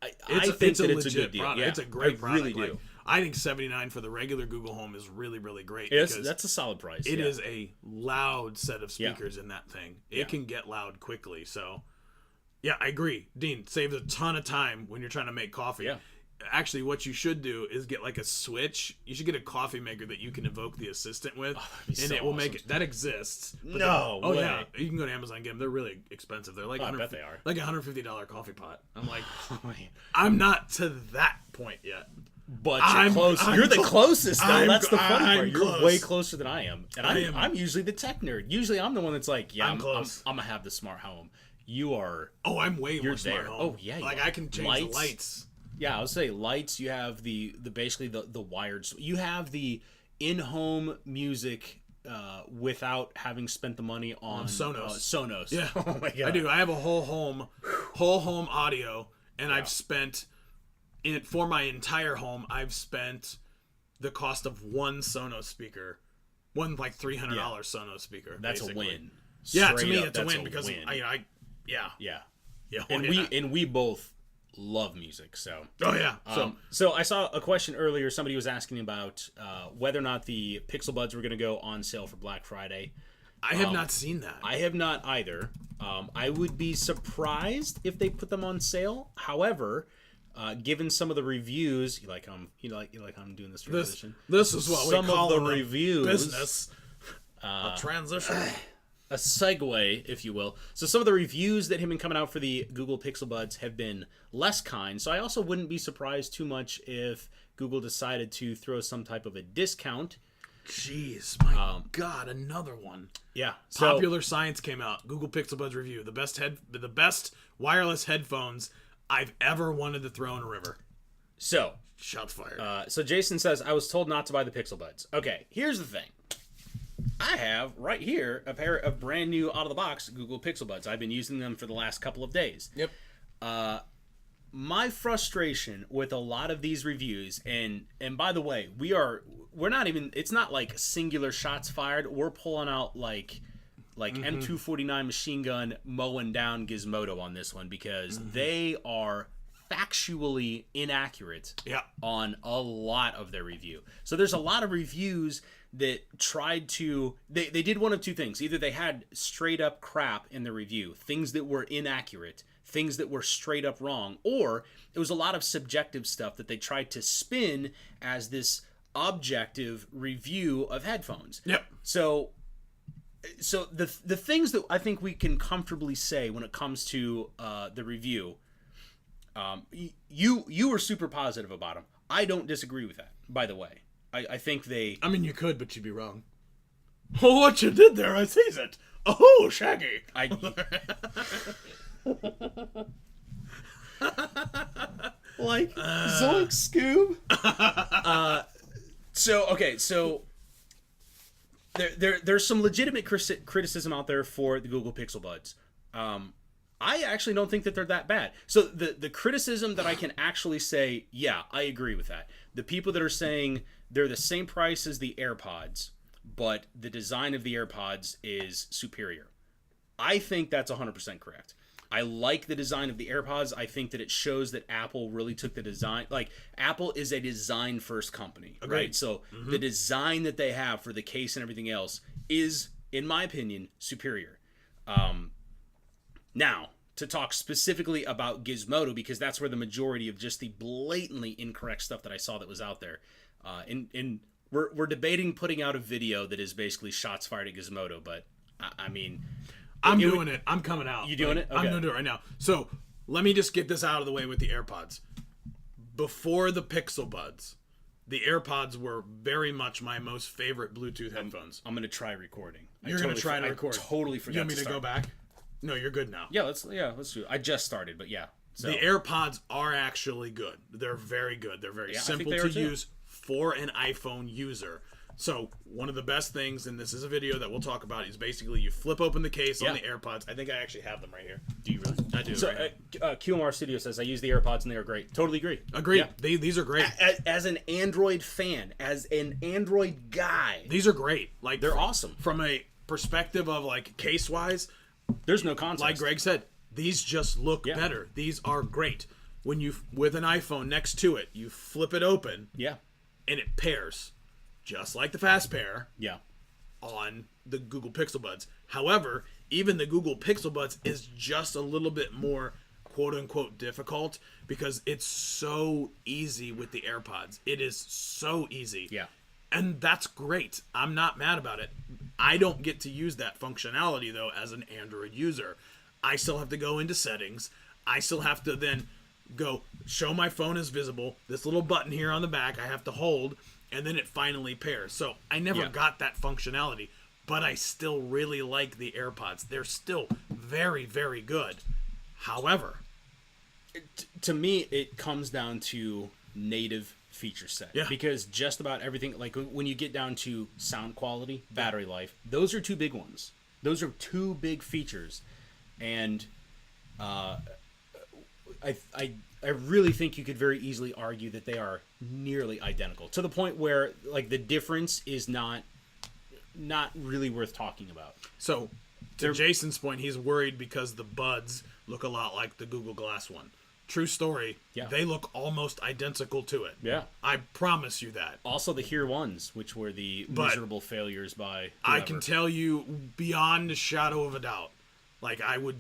A: think that it's a good deal.
B: product.
A: Yeah,
B: it's a great
A: I
B: product.
A: really do.
B: Like, I think $79 for the regular Google Home is really, really great.
A: That's a solid price.
B: It is a loud set of
A: Yeah.
B: speakers in that thing. It
A: Yeah.
B: can get loud quickly. So, yeah, I agree. Dean, saves a ton of time when you're trying to make coffee.
A: Yeah.
B: Actually, what you should do is get like a switch. You should get a coffee maker that you can invoke the assistant with,
A: that'd be
B: and
A: so
B: it will make
A: awesome.
B: it. That exists. But
A: No
B: oh
A: way.
B: yeah, you can go to Amazon and get them. They're really expensive. They're like
A: I bet they are.
B: like $150 coffee pot. I'm like,
A: Oh, man.
B: I'm not to that point yet.
A: But
B: I'm-
A: you're close.
B: I'm
A: You're the
B: close.
A: closest, though.
B: I'm
A: That's the funny
B: I'm
A: part. You're
B: close.
A: way closer than I am, and
B: I am-
A: I'm usually the tech nerd. Usually, I'm the one that's like, yeah,
B: I'm close.
A: I'm gonna have the smart home. You are.
B: Oh, I'm way
A: You're
B: more smart
A: there.
B: home.
A: Oh, yeah, you
B: like
A: are.
B: I can change
A: Lights.
B: the lights.
A: Yeah, I would say lights. You have the basically the wired. You have the in-home music without having spent the money on
B: Sonos.
A: Sonos.
B: Yeah,
A: Oh my god.
B: I do. I have a whole home audio, and I've spent it for my entire home. I've spent the cost of one Sonos speaker, one like $300 Sonos speaker.
A: That's
B: basically.
A: a win.
B: Yeah, to
A: Straight
B: me
A: up,
B: it's a
A: that's
B: win because
A: win.
B: yeah.
A: yeah.
B: Oh,
A: And
B: yeah.
A: we both love music, so.
B: Oh yeah.
A: So I saw a question earlier. Somebody was asking about whether or not the Pixel Buds were going to go on sale for Black Friday.
B: I have not seen that.
A: I have not either. I would be surprised if they put them on sale. However, given some of the reviews, you like I'm doing this transition.
B: This is what
A: Some
B: we call
A: of
B: in
A: the reviews,
B: business. A transition.
A: a segue, if you will. So some of the reviews that have been coming out for the Google Pixel Buds have been less kind. So I also wouldn't be surprised too much if Google decided to throw some type of a discount.
B: Jeez, my God, another one.
A: Yeah. So,
B: Popular Science came out. Google Pixel Buds review. The best wireless headphones I've ever wanted to throw in a river.
A: So
B: Shots fired.
A: So Jason says, I was told not to buy the Pixel Buds. Okay, here's the thing. I have right here a pair of brand new out of the box Google Pixel Buds. I've been using them for the last couple of days.
B: Yep.
A: My frustration with a lot of these reviews, and by the way, we're not even, it's not like singular shots fired. We're pulling out like M249 machine gun mowing down Gizmodo on this one because they are factually inaccurate on a lot of their review. So there's a lot of reviews that tried to, they did one of two things. Either they had straight up crap in the review, things that were inaccurate, things that were straight up wrong, or it was a lot of subjective stuff that they tried to spin as this objective review of headphones.
B: Yep.
A: So the things that I think we can comfortably say when it comes to the review, you were super positive about them. I don't disagree with that, by the way. I think they...
B: I mean, you could, but you'd be wrong. Oh, what you did there, I sees it. Oh, Shaggy.
A: Like, Zoink Scoob. So there's some legitimate criticism out there for the Google Pixel Buds. I actually don't think that they're that bad. So the criticism that I can actually say, yeah, I agree with that. The people that are saying they're the same price as the AirPods, but the design of the AirPods is superior. I think that's 100% correct. I like the design of the AirPods. I think that it shows that Apple really took the design. Like, Apple is a design-first company, right? So the design that they have for the case and everything else is, in my opinion, superior. Now, to talk specifically about Gizmodo, because that's where the majority of just the blatantly incorrect stuff that I saw that was out there. And we're debating putting out a video that is basically shots fired at Gizmodo, but I mean...
B: I'm doing it. I'm coming out.
A: You doing it? Okay.
B: I'm going to do it right now. So, let me just get this out of the way with the AirPods. Before the Pixel Buds, the AirPods were very much my most favorite Bluetooth headphones.
A: I'm going to try recording.
B: You're going to try to record.
A: I totally forgot
B: You want me to go back? No, you're good now.
A: Yeah, let's do it. I just started, but yeah. So.
B: The AirPods are actually good. They're very good. They're very simple to use for an iPhone user. So, one of the best things, and this is a video that we'll talk about, is basically you flip open the case on the AirPods. I think I actually have them right here.
A: Do you really?
B: I do.
A: So,
B: right
A: QMR Studio says, I use the AirPods and they are great. Totally agree.
B: Agreed. Yeah. These are great.
A: As an Android fan, as an Android guy.
B: These are great. Like,
A: they're awesome.
B: From a perspective of, like, case-wise,
A: there's no contest.
B: Like Greg said, these just look better. These are great. When you, with an iPhone next to it, you flip it open.
A: Yeah.
B: And it pairs. Just like the Fast Pair on the Google Pixel Buds. However, even the Google Pixel Buds is just a little bit more quote-unquote difficult because it's so easy with the AirPods. It is so easy.
A: Yeah.
B: And that's great. I'm not mad about it. I don't get to use that functionality, though, as an Android user. I still have to go into settings. I still have to then go show my phone is visible. This little button here on the back I have to hold, and then it finally pairs. So I never got that functionality, but I still really like the AirPods. They're still very, very good. However,
A: to me, it comes down to native feature set.
B: Yeah.
A: Because just about everything, like when you get down to sound quality, battery life, those are two big ones. Those are two big features. And I really think you could very easily argue that they are nearly identical to the point where like the difference is not really worth talking about.
B: So to Jason's point, he's worried because the Buds look a lot like the Google Glass one. True story.
A: Yeah.
B: They look almost identical to it.
A: Yeah.
B: I promise you that.
A: Also the Here Ones, which were the miserable failures by whoever.
B: I can tell you beyond a shadow of a doubt, like I would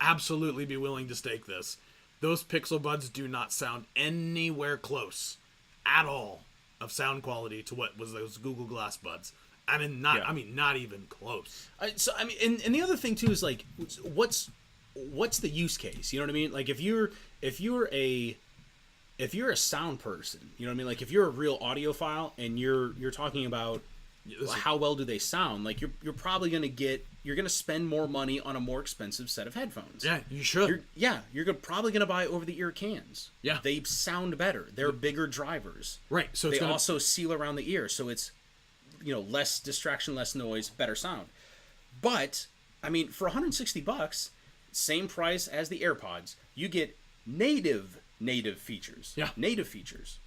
B: absolutely be willing to stake this. Those Pixel Buds do not sound anywhere close at all of sound quality to what was those Google Glass Buds. I mean, not even close.
A: And the other thing too is like, what's the use case? You know what I mean? Like if you're a sound person, you know what I mean? Like if you're a real audiophile and you're talking about how well do they sound, like you're probably you're gonna spend more money on a more expensive set of headphones.
B: Yeah, you should.
A: You're probably gonna buy over the ear cans.
B: Yeah,
A: they sound better. They're bigger drivers.
B: Right. So
A: they also seal around the ear, so it's less distraction, less noise, better sound. But I mean, for $160, same price as the AirPods, you get native features.
B: Yeah,
A: native features.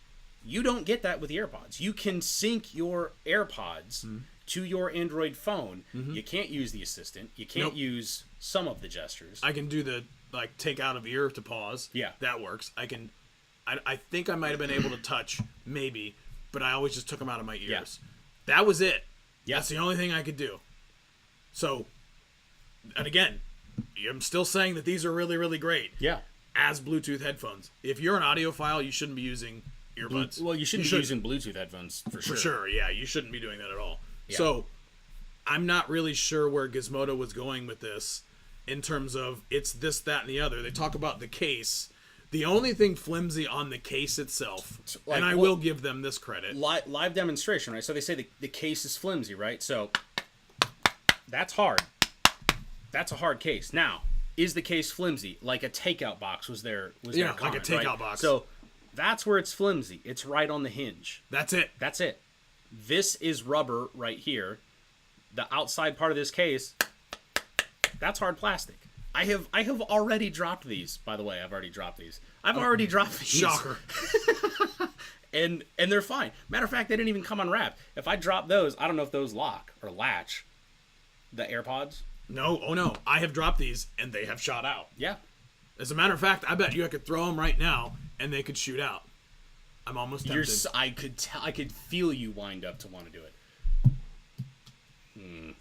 A: You don't get that with the AirPods. You can sync your AirPods to your Android phone. You can't use the assistant. You can't use some of the gestures.
B: I can do the take out of ear to pause.
A: Yeah,
B: that works. I think I might have been able to touch maybe, but I always just took them out of my ears. Yeah. That was it. Yeah, that's the only thing I could do. So, and again, I'm still saying that these are really, really great.
A: Yeah,
B: as Bluetooth headphones. If you're an audiophile, you shouldn't be using earbuds.
A: Well, you shouldn't be using Bluetooth headphones for sure.
B: For sure, yeah. You shouldn't be doing that at all.
A: Yeah.
B: So, I'm not really sure where Gizmodo was going with this in terms of it's this, that, and the other. They talk about the case. The only thing flimsy on the case itself,
A: Like,
B: and I will give them this credit.
A: Live demonstration, right? So they say the case is flimsy, right? So that's hard. That's a hard case. Now, is the case flimsy? Like a takeout box was there?
B: Yeah,
A: comment,
B: like a takeout
A: right?
B: box.
A: So that's where it's flimsy. It's right on the hinge.
B: That's it.
A: That's it. This is rubber right here. The outside part of this case, that's hard plastic. I have already dropped these. By the way, I've already dropped these. I've already dropped these.
B: Shocker.
A: and they're fine. Matter of fact, they didn't even come unwrapped. If I drop those, I don't know if those lock or latch. The AirPods.
B: No, oh no, I have dropped these and they have shot out.
A: Yeah.
B: As a matter of fact, I bet you I could throw them right now and they could shoot out. I'm almost tempted.
A: I could feel you wind up to want to do it.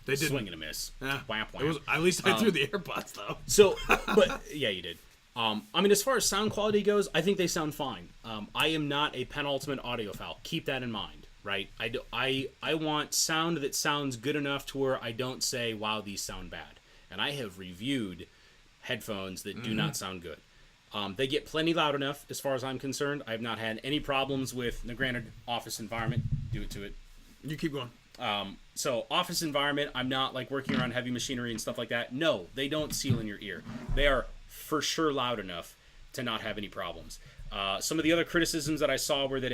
B: They didn't.
A: Swing and a miss.
B: Yeah.
A: Wham, wham.
B: It was, at least I threw the AirPods though.
A: So, but yeah, you did. I mean, as far as sound quality goes, I think they sound fine. I am not a penultimate audiophile. Keep that in mind, right? I want sound that sounds good enough to where I don't say, wow, these sound bad. And I have reviewed headphones that do not sound good. They get plenty loud enough, as far as I'm concerned. I have not had any problems with the granted office environment. Do it to it.
B: You keep going.
A: So office environment, I'm not like working around heavy machinery and stuff like that. No, they don't seal in your ear. They are for sure loud enough to not have any problems. Some of the other criticisms that I saw were that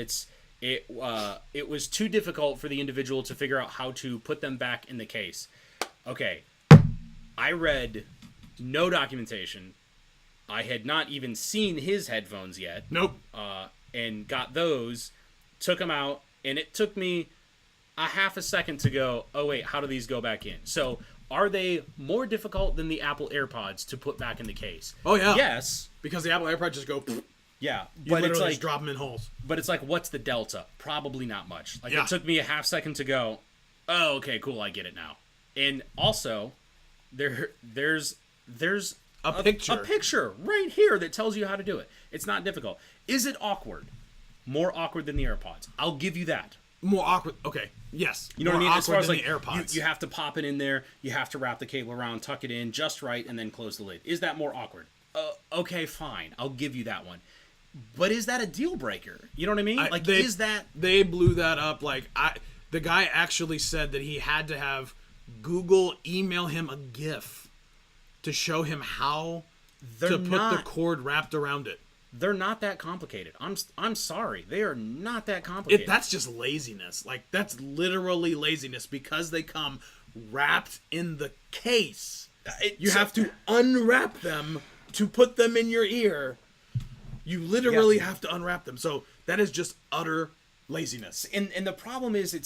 A: it was too difficult for the individual to figure out how to put them back in the case. Okay, I read no documentation. I had not even seen his headphones yet.
B: Nope.
A: And got those, took them out, and it took me a half a second to go, oh wait, how do these go back in? So are they more difficult than the Apple AirPods to put back in the case?
B: Oh yeah.
A: Yes.
B: Because the Apple AirPods just go.
A: Yeah.
B: You
A: But
B: literally
A: it's like,
B: just drop them in holes.
A: but it's like, what's the delta? Probably not much. Like
B: Yeah.
A: it took me a half second to go, oh, okay, cool, I get it now. And also, there's
B: A picture
A: right here that tells you how to do it. It's not difficult. Is it awkward? More awkward than the AirPods. I'll give you that.
B: More awkward. Okay. Yes.
A: You know what I
B: More
A: mean? As far
B: awkward
A: as
B: than
A: like
B: the AirPods.
A: you have to pop it in there, you have to wrap the cable around, tuck it in just right, and then close the lid. Is that more awkward? Okay, fine. I'll give you that one. But is that a deal breaker? You know what I mean? Is that
B: they blew that up? The guy actually said that he had to have Google email him a GIF to show him how to put the cord wrapped around it.
A: They're not that complicated. I'm sorry. They are not that complicated.
B: That's just laziness. Like, that's literally laziness because they come wrapped in the case. You have to unwrap them to put them in your ear. You literally have to unwrap them. So that is just utter laziness.
A: And the problem is, So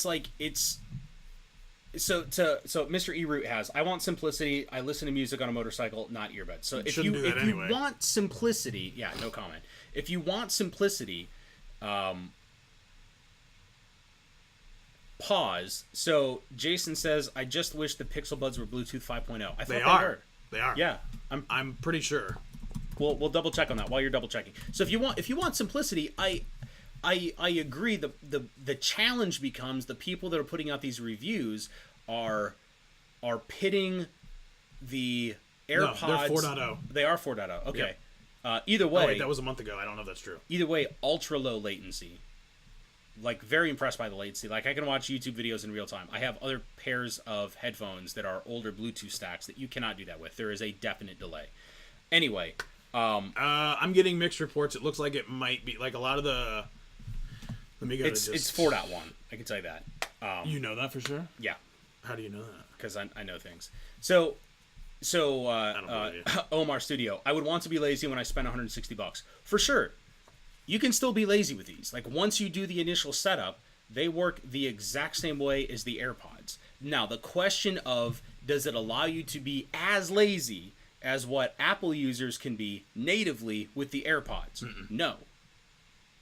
A: Mr. E-Root has, I want simplicity. I listen to music on a motorcycle, not earbuds. So if you want simplicity, yeah, no comment. If you want simplicity, pause. So Jason says, I just wish the Pixel Buds were Bluetooth 5.0. I thought they were.
B: They are.
A: Yeah,
B: I'm pretty sure.
A: We'll double check on that while you're double checking. So if you want simplicity, I agree. The challenge becomes the people that are putting out these reviews are pitting the AirPods.
B: No, they're 4.0.
A: They are 4.0. Okay.
B: Yep.
A: Either way,
B: wait, that was a month ago. I don't know if that's true.
A: Either way, ultra low latency. Like, very impressed by the latency. Like, I can watch YouTube videos in real time. I have other pairs of headphones that are older Bluetooth stacks that you cannot do that with. There is a definite delay. Anyway,
B: I'm getting mixed reports. It looks like it might be like a lot of the. Let me go.
A: It's 4.1. I can tell you that.
B: You know that for sure?
A: Yeah.
B: How do you know that?
A: Because I know things. So
B: I don't believe you.
A: Omar Studio, I would want to be lazy when I spend $160 for sure. You can still be lazy with these. Like, once you do the initial setup, they work the exact same way as the AirPods. Now, the question of, does it allow you to be as lazy as what Apple users can be natively with the AirPods? No.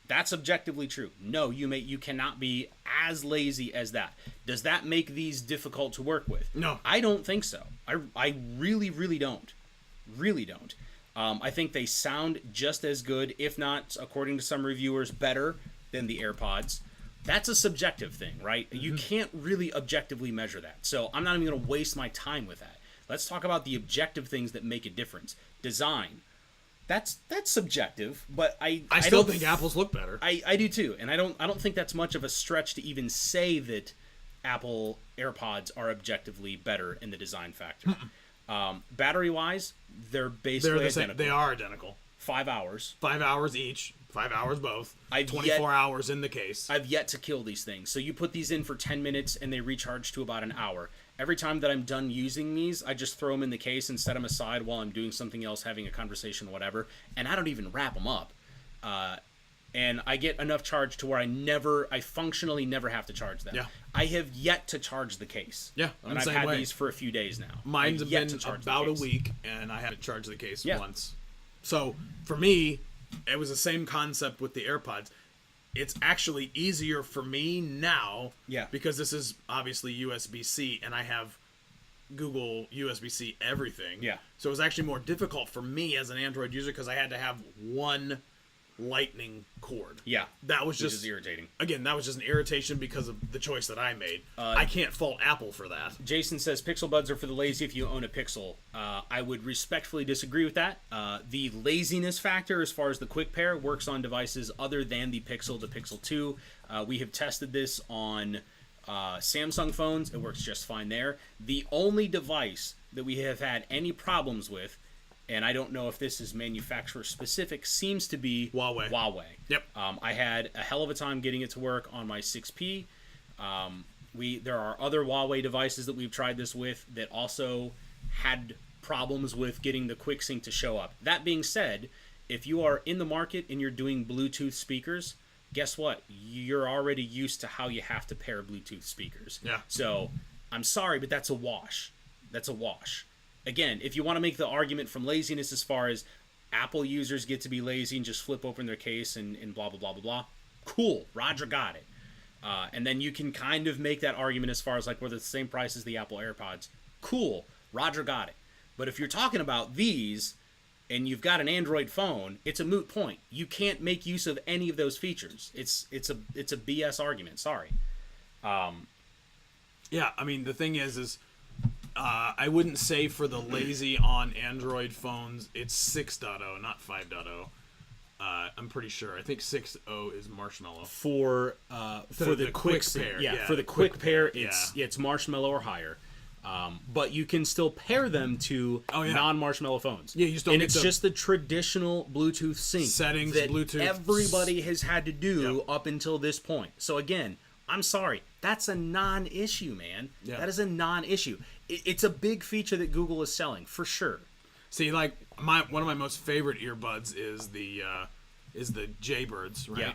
A: That's objectively true. No, you cannot be as lazy as that. Does that make these difficult to work with?
B: No.
A: I don't think so. I really, really don't. Really don't. I think they sound just as good, if not, according to some reviewers, better than the AirPods. That's a subjective thing, right? You can't really objectively measure that. So I'm not even going to waste my time with that. Let's talk about the objective things that make a difference. Design. That's subjective, but I
B: still
A: don't
B: think Apple's look better.
A: I do too, and I don't think that's much of a stretch to even say that Apple AirPods are objectively better in the design factor. Battery wise, they're basically
B: They're the same.
A: identical.
B: They are identical.
A: 5 hours.
B: 5 hours each. 5 hours both.
A: I've
B: 24 hours in the case.
A: I've yet to kill these things. So you put these in for 10 minutes and they recharge to about an hour. Every time that I'm done using these, I just throw them in the case and set them aside while I'm doing something else, having a conversation, whatever. And I don't even wrap them up. And I get enough charge to where I functionally never have to charge them.
B: Yeah.
A: I have yet to charge the case.
B: Yeah, I'm
A: and
B: the
A: I've
B: same
A: had
B: way.
A: these for a few days now.
B: Mine's
A: I've
B: have
A: yet
B: been
A: to charge the
B: about a
A: case.
B: week, and I haven't charged the case
A: Yeah.
B: once. So for me, it was the same concept with the AirPods. It's actually easier for me now, because this is obviously USB-C, and I have Google USB-C everything.
A: Yeah.
B: So it was actually more difficult for me as an Android user because I had to have one lightning cord.
A: Yeah.
B: That was
A: Which
B: just
A: is irritating.
B: Again, that was just an irritation because of the choice that I made. I can't fault Apple for that.
A: Jason says Pixel Buds are for the lazy if you own a Pixel. I would respectfully disagree with that. The laziness factor as far as the quick pair works on devices other than the Pixel 2. We have tested this on Samsung phones. It works just fine there. The only device that we have had any problems with, and I don't know if this is manufacturer specific, seems to be Huawei.
B: Yep.
A: I had a hell of a time getting it to work on my 6P. There are other Huawei devices that we've tried this with that also had problems with getting the quick sync to show up. That being said, if you are in the market and you're doing Bluetooth speakers, guess what? You're already used to how you have to pair Bluetooth speakers.
B: Yeah.
A: So I'm sorry, but that's a wash. That's a wash. Again, if you want to make the argument from laziness as far as Apple users get to be lazy and just flip open their case and blah, blah, blah, blah, blah, cool. Roger got it. And then you can kind of make that argument as far as like whether it's the same price as the Apple AirPods. Cool. Roger got it. But if you're talking about these and you've got an Android phone, it's a moot point. You can't make use of any of those features. It's a BS argument. Sorry.
B: Yeah, I mean, the thing is I wouldn't say for the lazy on Android phones, it's 6.0, not 5.0. I'm pretty sure. I think 6.0 is Marshmallow.
A: For the quick pair. Yeah, for the quick pair, it's Marshmallow or higher. But you can still pair them to non-Marshmallow phones.
B: Yeah, you just don't
A: and
B: get
A: it's
B: the
A: just the traditional Bluetooth sync
B: settings,
A: that
B: Bluetooth
A: everybody has had to do up until this point. So again, I'm sorry, that's a non-issue, man.
B: Yeah.
A: That is a non-issue. It's a big feature that Google is selling for sure.
B: See, like one of my most favorite earbuds is the Jaybirds, right?
A: Yeah.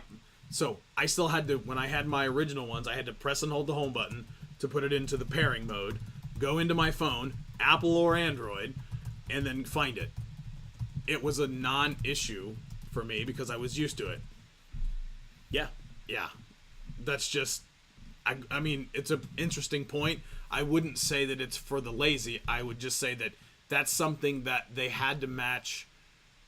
B: So I still had to, when I had my original ones, I had to press and hold the home button to put it into the pairing mode, go into my phone, Apple or Android, and then find it. It was a non-issue for me because I was used to it.
A: Yeah.
B: Yeah. That's just, I mean, it's an interesting point. I wouldn't say that it's for the lazy. I would just say that that's something that they had to match.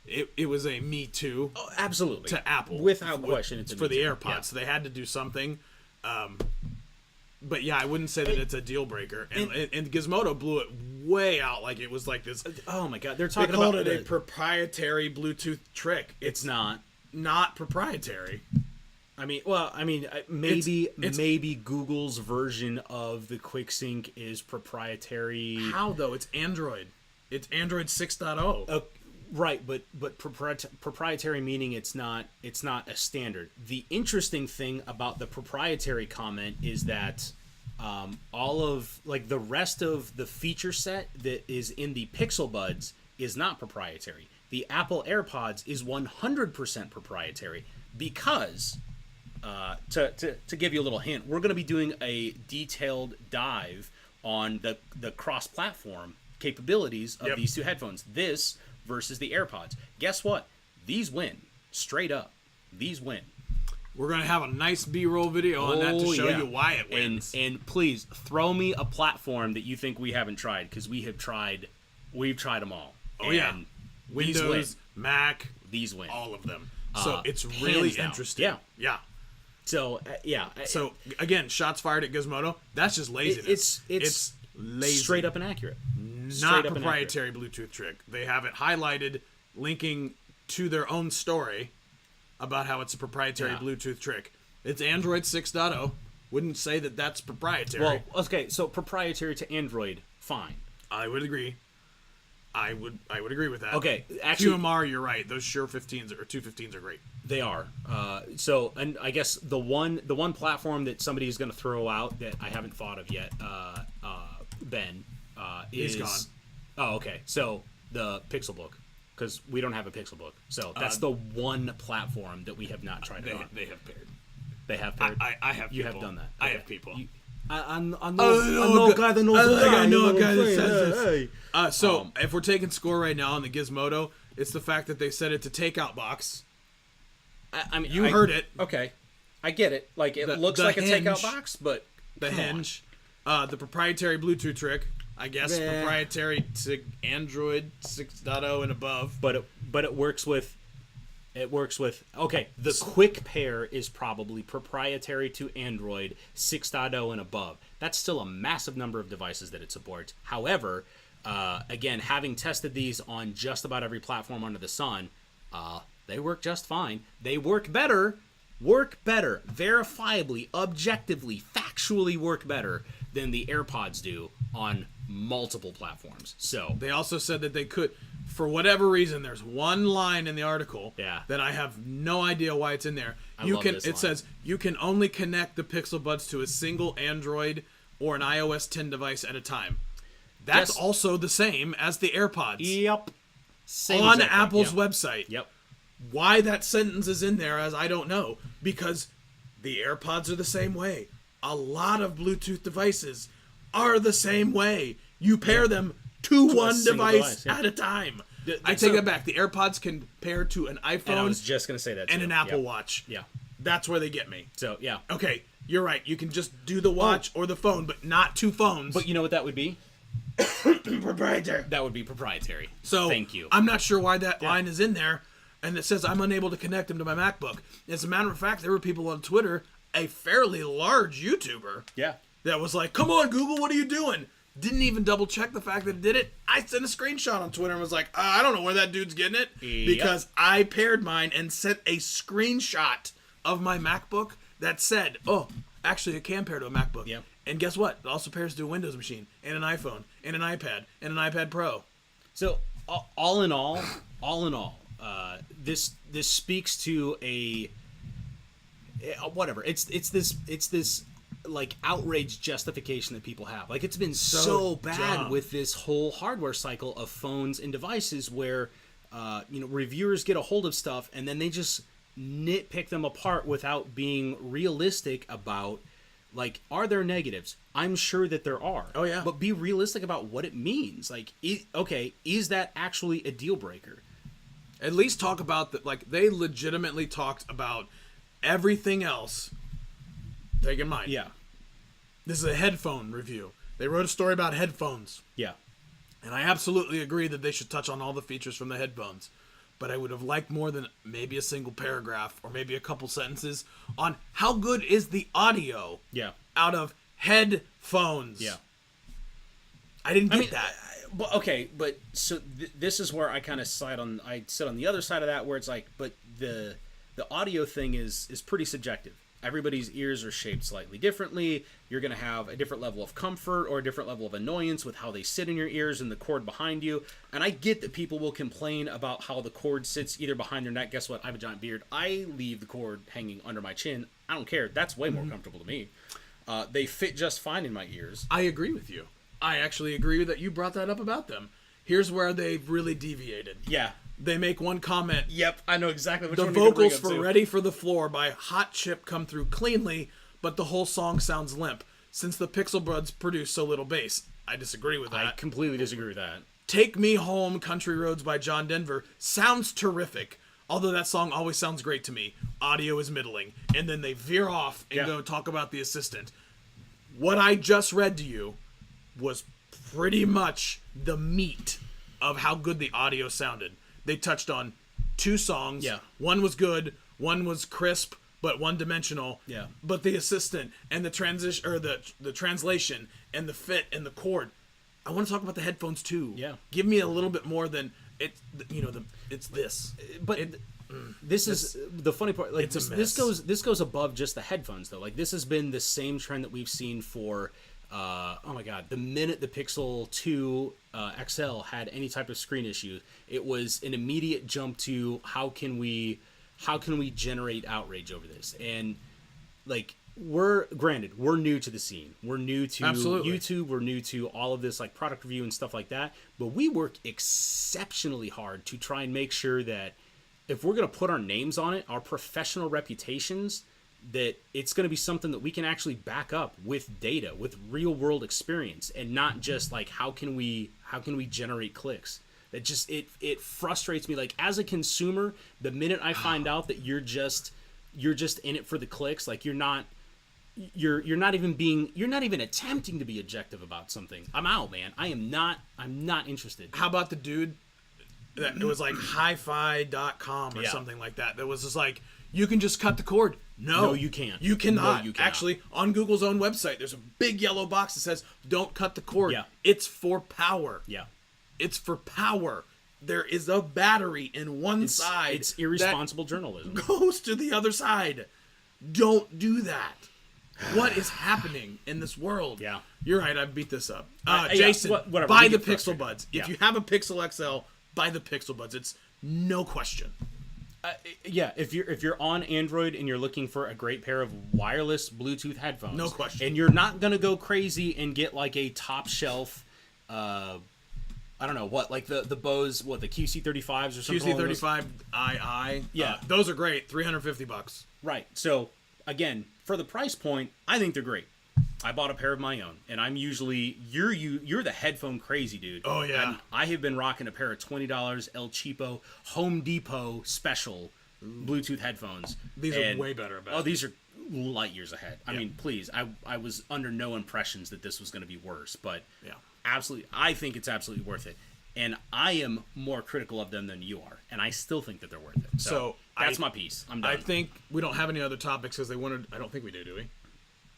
B: It was a me too.
A: Oh, absolutely.
B: To Apple.
A: Without question. It's
B: for the AirPods.
A: Yeah.
B: So they had to do something. But yeah, I wouldn't say that it's a deal breaker. And Gizmodo blew it way out like it was like this.
A: Oh my God. They're
B: They
A: talking
B: called
A: about
B: it a proprietary Bluetooth trick.
A: It's not.
B: Not proprietary.
A: I mean, maybe Google's version of the QuickSync is proprietary.
B: How though? It's Android. It's Android 6.0.
A: Right, but proprietary meaning it's not a standard. The interesting thing about the proprietary comment is that all of like the rest of the feature set that is in the Pixel Buds is not proprietary. The Apple AirPods is 100% proprietary because to give you a little hint, we're going to be doing a detailed dive on the cross-platform capabilities of these two headphones. This versus the AirPods. Guess what? These win. Straight up. These win.
B: We're going to have a nice B-roll video on that to show you why it wins.
A: And please, throw me a platform that you think we haven't tried, because we've tried them all.
B: Oh, yeah. Windows, Mac.
A: These win.
B: All of them. So it's really interesting.
A: Yeah.
B: Yeah.
A: So, yeah.
B: So, again, shots fired at Gizmodo. That's just laziness.
A: It's
B: lazy.
A: Straight up inaccurate.
B: Not proprietary Bluetooth trick. They have it highlighted, linking to their own story about how it's a proprietary
A: Yeah.
B: Bluetooth trick. It's Android 6.0. Wouldn't say that that's proprietary.
A: Well, okay, so proprietary to Android, fine.
B: I would agree. I would agree with that.
A: Okay, actually,
B: QMR, you're right. Those Shure 15s or 215s are great.
A: they are. So, and I guess the one platform that somebody's going to throw out that I haven't thought of yet, Ben, is
B: He's gone.
A: Oh, okay. So the Pixelbook, because we don't have a Pixelbook. So that's the one platform that we have not tried it on.
B: They have paired.
A: They have paired.
B: I have.
A: You
B: people.
A: have done that.
B: I
A: Okay.
B: have people.
A: I know
B: I know a guy that knows a guy. I know a guy that says this.
A: Hey.
B: So if we're taking score right now on the Gizmodo, it's the fact that they set it to takeout box.
A: I mean,
B: You heard it.
A: Okay, I get it. Like it looks
B: the
A: like a takeout
B: hinge.
A: box, but
B: The
A: come on.
B: hinge, the proprietary Bluetooth trick. I guess
A: Meh.
B: proprietary to Android 6.0 and above.
A: But it works with. It works with. Okay, the quick pair is probably proprietary to Android 6.0 and above. That's still a massive number of devices that it supports. However, again, having tested these on just about every platform under the sun, they work just fine. They work better, verifiably, objectively, factually work better than the AirPods do on multiple platforms. So
B: They also said that they could, for whatever reason, there's one line in the article
A: Yeah.
B: that I have no idea why it's in there.
A: I love this
B: It
A: line.
B: says you can only connect the Pixel Buds to a single Android or an iOS 10 device at a time. That's
A: Yes.
B: also the same as the AirPods
A: yep, same
B: on
A: exact thing.
B: Apple's
A: Yep.
B: website.
A: Yep.
B: Why that sentence is in there, as I don't know, because the AirPods are the same way. A lot of Bluetooth devices are the same way. You pair them to one
A: single
B: device
A: device, yeah.
B: at a time.
A: Th-
B: I
A: that's
B: take
A: a-
B: that back. The AirPods can pair to an
A: And I
B: iPhone
A: was just gonna say that.
B: and
A: too.
B: an Apple
A: Yep.
B: Watch.
A: Yeah.
B: That's where they get me.
A: So yeah.
B: Okay, you're right. You can just do the watch or the phone, but not two phones.
A: But you know what that would be?
B: proprietary.
A: That would be proprietary.
B: So
A: thank you.
B: I'm not sure why that line is in there, and it says I'm unable to connect them to my MacBook. As a matter of fact, there were people on Twitter, a fairly large YouTuber,
A: Yeah.
B: that was like, "Come on, Google, what are you doing?" Didn't even double check the fact that it did it. I sent a screenshot on Twitter and was like, I don't know where that dude's getting it,
A: Yep.
B: because I paired mine and sent a screenshot of my MacBook that said, "Oh, actually, it can pair to a MacBook."
A: Yep.
B: And guess what? It also pairs to a Windows machine and an iPhone and an iPad and an iPad Pro.
A: So all in all, this speaks to a whatever. It's this like outrage justification that people have. Like it's been so bad
B: dumb.
A: with this whole hardware cycle of phones and devices where reviewers get a hold of stuff and then they just nitpick them apart without being realistic about. Like, are there negatives? I'm sure that there are.
B: Oh, yeah.
A: But be realistic about what it means. Like, is that actually a deal breaker?
B: At least talk about that. Like, they legitimately talked about everything else. Take in mind.
A: Yeah.
B: This is a headphone review. They wrote a story about headphones.
A: Yeah.
B: And I absolutely agree that they should touch on all the features from the headphones. But I would have liked more than maybe a single paragraph or maybe a couple sentences on how good is the audio
A: Yeah.
B: out of headphones.
A: Yeah.
B: I didn't get that.
A: But so this is where I kind of sit on the other side of that, where it's like, but the audio thing is pretty subjective. Everybody's ears are shaped slightly differently. You're going to have a different level of comfort or a different level of annoyance with how they sit in your ears and the cord behind you. And I get that people will complain about how the cord sits either behind their neck. Guess what? I have a giant beard. I leave the cord hanging under my chin. I don't care. That's way more comfortable to me. They fit just fine in my ears.
B: I agree with you. I actually agree that you brought that up about them. Here's where they've really deviated.
A: Yeah.
B: They make one comment.
A: Yep. I know exactly which
B: The
A: one you're gonna bring
B: vocals
A: up,
B: for
A: too.
B: Ready for the Floor by Hot Chip come through cleanly, but the whole song sounds limp, since the Pixel Buds produce so little bass. I disagree with
A: I
B: that.
A: completely disagree with that.
B: Take Me Home, Country Roads by John Denver sounds terrific, although that song always sounds great to me. Audio is middling. And then they veer off and
A: Yeah.
B: go talk about the assistant. What I just read to you was pretty much the meat of how good the audio sounded. They touched on 2 songs.
A: Yeah.
B: One was good, one was crisp, but one-dimensional.
A: Yeah.
B: But the assistant and the transition, or the translation and the fit and the chord. I want to talk about the headphones too.
A: Yeah.
B: Give me a little bit more than it's it's this.
A: But this is the funny part. Like
B: it's a
A: this goes above just the headphones though. Like this has been the same trend that we've seen for. Oh my God! The minute the Pixel 2 XL had any type of screen issue, it was an immediate jump to how can we generate outrage over this? And like we're new to the scene. We're new to
B: Absolutely.
A: YouTube. We're new to all of this like product review and stuff like that. But we work exceptionally hard to try and make sure that if we're going to put our names on it, our professional reputations, that it's going to be something that we can actually back up with data, with real world experience, and not just like how can we generate clicks. That just it frustrates me. Like as a consumer, the minute I find out that you're just in it for the clicks, like you're not even attempting to be objective about something. I'm out, man. I'm not interested.
B: How about the dude that it was like hi-fi.com or
A: Yeah.
B: something like that was just like, you can just cut the cord. No,
A: you can't.
B: You cannot.
A: No, you cannot.
B: Actually, on Google's own website, there's a big yellow box that says, don't cut the cord.
A: Yeah.
B: It's for power.
A: Yeah.
B: It's for power. There is a battery in one side.
A: It's irresponsible journalism.
B: Goes to the other side. Don't do that. What is happening in this world?
A: Yeah.
B: You're right. I beat this up.
A: Yeah,
B: Jason,
A: whatever.
B: buy
A: We
B: the
A: get
B: Pixel
A: frustrated.
B: Buds.
A: Yeah.
B: If you have a Pixel XL, buy the Pixel Buds. It's no question.
A: Yeah, if you're on Android and you're looking for a great pair of wireless Bluetooth headphones,
B: No question.
A: and you're not gonna go crazy and get like a top shelf, I don't know what, like the Bose, what, the QC35s or something. along those-
B: QC35II.
A: Yeah.
B: Those are great. $350.
A: Right. So again, for the price point, I think they're great. I bought a pair of my own, and I'm usually you're the headphone crazy dude.
B: Oh, yeah.
A: And I have been rocking a pair of $20 El Cheapo Home Depot special Bluetooth headphones.
B: These are way better about
A: Oh,
B: it.
A: these are light years ahead. I
B: Yeah.
A: mean, please, I was under no impressions that this was going to be worse, but
B: Yeah.
A: absolutely, I think it's absolutely worth it. And I am more critical of them than you are, and I still think that they're worth it. So that's my piece. I'm done.
B: I think we don't have any other topics because they wanted. I don't think we do we?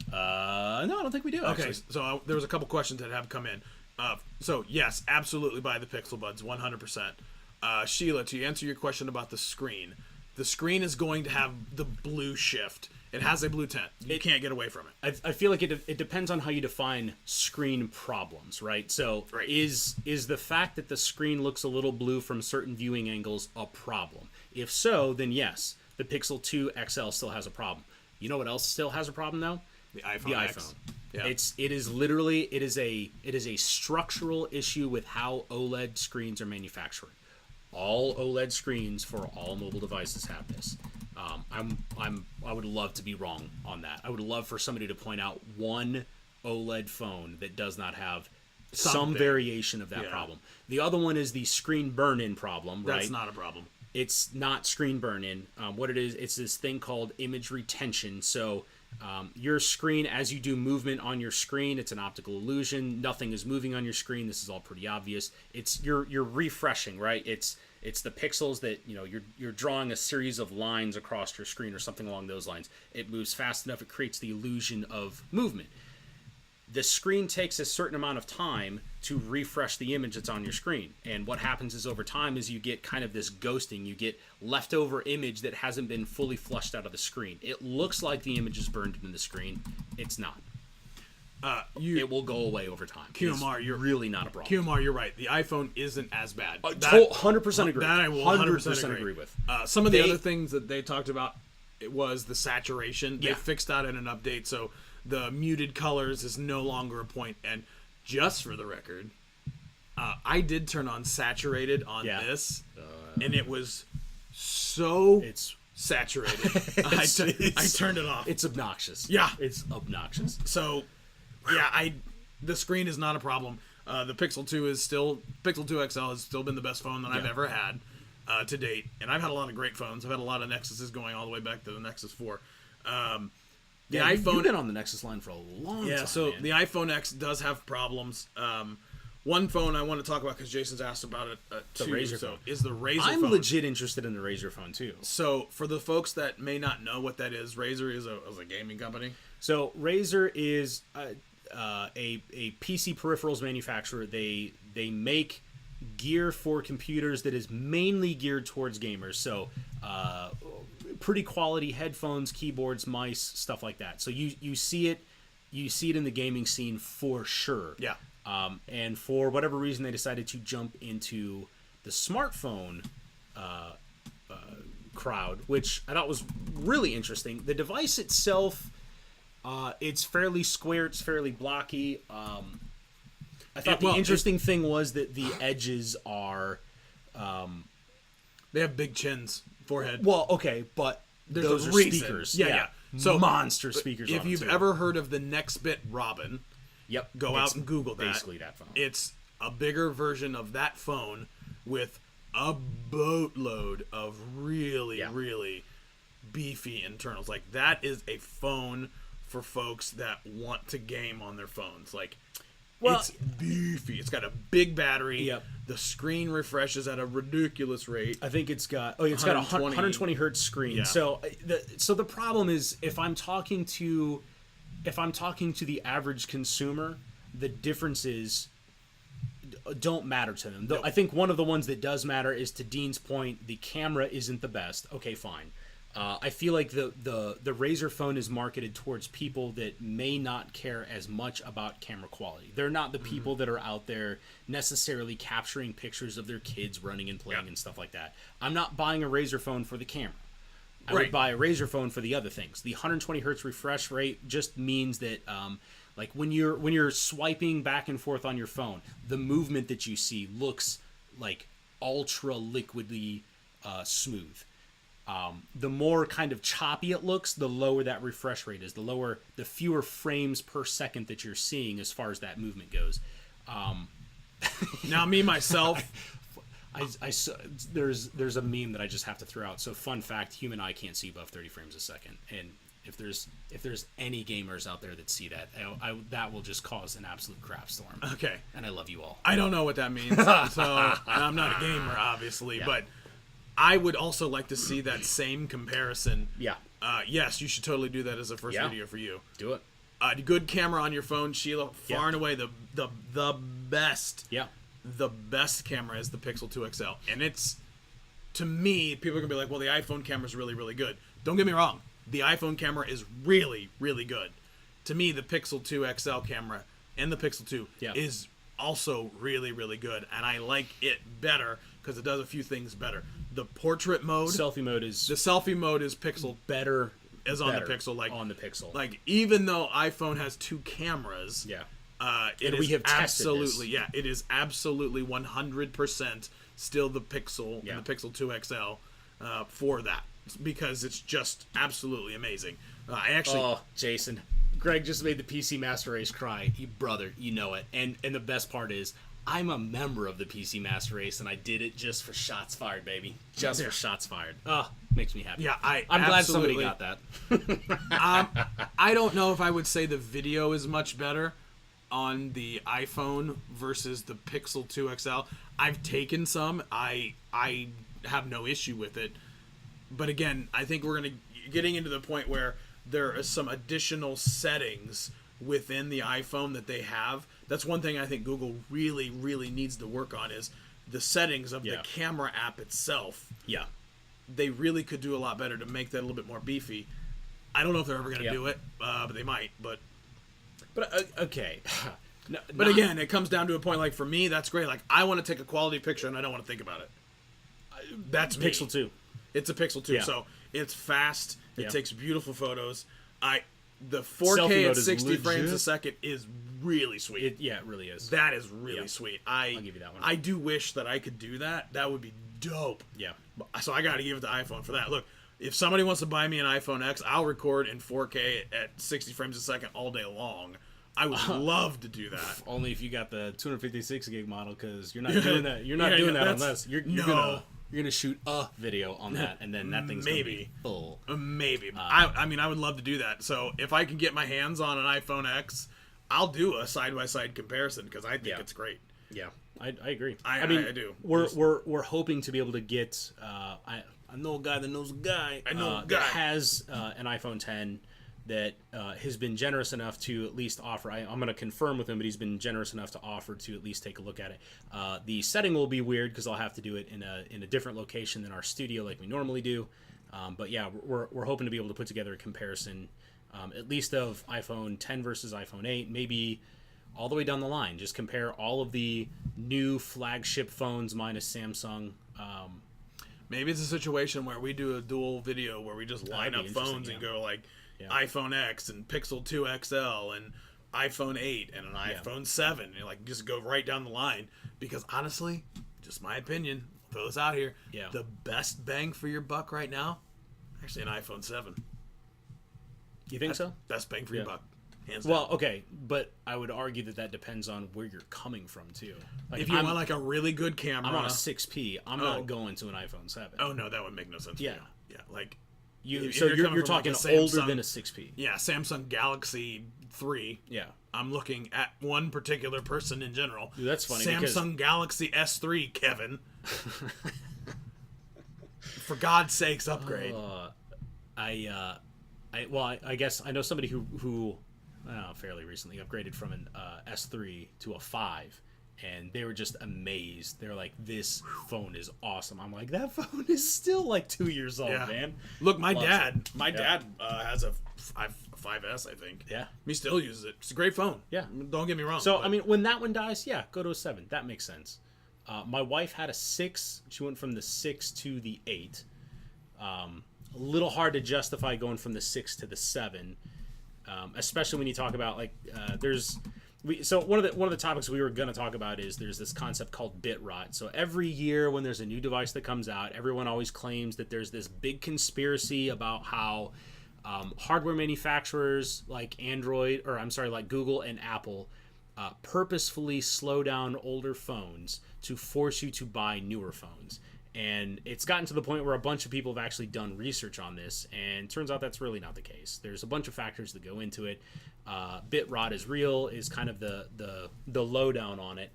A: No, I don't think we do.
B: Okay,
A: Actually.
B: so there was a couple questions that have come in. So yes, absolutely buy the Pixel Buds, 100%. Sheila, to answer your question about the screen is going to have the blue shift. It has a blue tint. You can't get away from it.
A: I feel like it depends on how you define screen problems, right? So
B: Right.
A: is the fact that the screen looks a little blue from certain viewing angles a problem? If so, then yes, the Pixel 2 XL still has a problem. You know what else still has a problem though?
B: The iPhone.
A: The
B: X.
A: iPhone.
B: Yeah.
A: It is a structural issue with how OLED screens are manufactured. All OLED screens for all mobile devices have this. I would love to be wrong on that. I would love for somebody to point out one OLED phone that does not have some
B: Something.
A: variation of that
B: Yeah.
A: problem. The other one is the screen burn-in problem, right?
B: That's not a problem.
A: It's not screen burn-in. What it is, it's this thing called image retention. So your screen, as you do movement on your screen, it's an optical illusion. Nothing is moving on your screen. This is all pretty obvious. It's you're refreshing, right? It's the pixels that you're drawing a series of lines across your screen or something along those lines. It moves fast enough. It creates the illusion of movement. The screen takes a certain amount of time to refresh the image that's on your screen. And what happens is over time is you get kind of this ghosting. You get leftover image that hasn't been fully flushed out of the screen. It looks like the image is burned into the screen. It's not. It will go away over time.
B: QMR,
A: It's
B: you're
A: really not a problem.
B: QMR, you're right. The iPhone isn't as bad.
A: 100% agree.
B: That I will 100% agree
A: with.
B: Some of the
A: They-
B: other things that they talked about, it was the saturation. They
A: Yeah.
B: fixed that in an update, so the muted colors is no longer a point. And just for the record, I did turn on saturated on
A: Yeah.
B: this, and it was so
A: It's
B: saturated. I turned it off.
A: It's obnoxious.
B: Yeah.
A: It's obnoxious.
B: So, yeah, the screen is not a problem. The Pixel 2 XL has still been the best phone that I've
A: Yeah.
B: ever had to date, and I've had a lot of great phones. I've had a lot of Nexuses going all the way back to the Nexus 4. The iPhone,
A: You've been on the Nexus line for a long time.
B: yeah. So
A: man.
B: the iPhone X does have problems. One phone I want to talk about because Jason's asked about it too.
A: Razer
B: so
A: phone.
B: is the Razer
A: I'm
B: phone.
A: legit interested in the Razer phone too.
B: So for the folks that may not know what that is, Razer is a gaming company.
A: So Razer is a PC peripherals manufacturer. They make gear for computers that is mainly geared towards gamers. So pretty quality headphones, keyboards, mice, stuff like that. So you see it in the gaming scene for sure.
B: Yeah.
A: And for whatever reason, they decided to jump into the smartphone crowd, which I thought was really interesting. The device itself, it's fairly square, it's fairly blocky. I thought the interesting thing was that the edges are...
B: they have big chins, forehead.
A: Well, okay, but those are speakers.
B: Yeah. So
A: monster speakers.
B: If you've ever heard of the Nextbit Robin,
A: yep,
B: go out and Google that.
A: Basically that phone.
B: It's a bigger version of that phone with a boatload of really beefy internals. Like, that is a phone for folks that want to game on their phones. Like, it's beefy. It's got a big battery.
A: Yep.
B: The screen refreshes at a ridiculous rate.
A: I think it's got a 120 hertz screen.
B: Yeah.
A: So the problem is if I'm talking to the average consumer, the differences don't matter to them. Though I think one of the ones that does matter is, to Dean's point, the camera isn't the best. Okay, fine. I feel like the Razer phone is marketed towards people that may not care as much about camera quality. They're not the people that are out there necessarily capturing pictures of their kids running and playing and stuff like that. I'm not buying a Razer phone for the camera. I would buy a Razer phone for the other things. The 120 hertz refresh rate just means that like when you're swiping back and forth on your phone, the movement that you see looks like ultra liquidly smooth. The more kind of choppy it looks, the lower that refresh rate is. The fewer frames per second that you're seeing as far as that movement goes.
B: Now, me myself,
A: there's a meme that I just have to throw out. So, fun fact: human eye can't see above 30 frames a second, and if there's any gamers out there that see that, that will just cause an absolute crap storm.
B: okay,
A: And I love you all.
B: I don't know what that means, so I'm not a gamer, obviously, but I would also like to see that same comparison.
A: Yeah.
B: Yes, you should totally do that as a first video for you.
A: Do it.
B: Good camera on your phone, Sheila. Far and away the best.
A: Yeah.
B: The best camera is the Pixel 2 XL, and it's, to me, people are gonna be like, well, the iPhone camera is really, really good. Don't get me wrong, the iPhone camera is really, really good. To me, the Pixel 2 XL camera and the Pixel 2 is also really, really good, and I like it better because it does a few things better. The portrait mode, the selfie mode is Pixel
A: better
B: on the Pixel. Like
A: on the Pixel.
B: Like, even though iPhone has two cameras, we have absolutely tested this. It is absolutely 100% still the Pixel and the Pixel 2 XL for that, because it's just absolutely amazing.
A: Jason, Greg just made the PC Master Race cry. Brother, you know it. And the best part is, I'm a member of the PC Master Race, and I did it just for shots fired, baby. Just for shots fired. Makes me happy.
B: Yeah,
A: I'm glad somebody got that.
B: I don't know if I would say the video is much better on the iPhone versus the Pixel 2 XL. I've taken some. I have no issue with it. But again, I think we're getting into the point where there are some additional settings within the iPhone that they have. That's one thing I think Google really, really needs to work on, is the settings of the camera app itself.
A: Yeah. They
B: really could do a lot better to make that a little bit more beefy. I don't know if they're ever going to do it, but they might. But
A: okay.
B: But again, it comes down to a point, like, for me, that's great. Like, I want to take a quality picture and I don't want to think about it. That's
A: Pixel 2.
B: It's a Pixel 2, so it's fast. It takes beautiful photos. The 4K
A: Selfie
B: at 60
A: legit.
B: frames a second is really sweet.
A: It really is.
B: That is really sweet. I'll
A: give you that one.
B: I do wish that I could do that. That would be dope.
A: Yeah.
B: So I got to give it to iPhone for that. Look, if somebody wants to buy me an iPhone X, I'll record in 4K at 60 frames a second all day long. I would love to do that.
A: Only if you got the 256 gig model, because you're not doing that. You're not doing that unless you're gonna shoot a video on that, and then that thing's gonna be full.
B: Maybe. I mean, I would love to do that. So if I can get my hands on an iPhone X, I'll do a side-by-side comparison, because I think it's great.
A: Yeah, I agree.
B: I mean, I do.
A: We're hoping to be able to get. I know a guy that knows a guy.
B: I know a
A: that
B: guy
A: has an iPhone 10. that has been generous enough to at least offer. I'm going to confirm with him, but he's been generous enough to offer to at least take a look at it. The setting will be weird because I'll have to do it in a different location than our studio like we normally do. But yeah, we're hoping to be able to put together a comparison, at least of iPhone 10 versus iPhone 8, maybe all the way down the line. Just compare all of the new flagship phones minus Samsung.
B: Maybe it's a situation where we do a dual video where we just line up phones and go like iPhone X and Pixel 2 XL and iPhone 8 and an iPhone 7. And like just go right down the line. Because honestly, just my opinion, throw this out here, the best bang for your buck right now, actually an iPhone 7.
A: You think so?
B: Best bang for your buck. Hands down.
A: Well, okay, but I would argue that depends on where you're coming from too. Like
B: if you want like a really good camera,
A: I'm on a 6P. I'm not going to an iPhone 7.
B: Oh no, that would make no sense.
A: Yeah,
B: for you. Like
A: you're talking like older than a 6P.
B: Yeah, Samsung Galaxy 3.
A: Yeah,
B: I'm looking at one particular person in general.
A: Dude, that's funny.
B: Samsung Galaxy S3, Kevin. For God's sakes, upgrade.
A: I guess I know somebody who fairly recently upgraded from an S3 to a 5, and they were just amazed. They're like, "This phone is awesome." I'm like, "That phone is still like 2 years old, man."
B: Look, my dad has a 5S, I think.
A: Yeah,
B: he still uses it. It's a great phone.
A: Yeah,
B: don't get me wrong.
A: So I mean, when that one dies, go to a 7. That makes sense. My wife had a 6. She went from the 6 to the 8. A little hard to justify going from the 6 to the 7. Especially when you talk about like so one of the topics we were going to talk about is there's this concept called bit rot. So every year when there's a new device that comes out, everyone always claims that there's this big conspiracy about how hardware manufacturers like like Google and Apple purposefully slow down older phones to force you to buy newer phones. And it's gotten to the point where a bunch of people have actually done research on this, and turns out that's really not the case. There's a bunch of factors that go into it. Bit rot is real, is kind of the lowdown on it.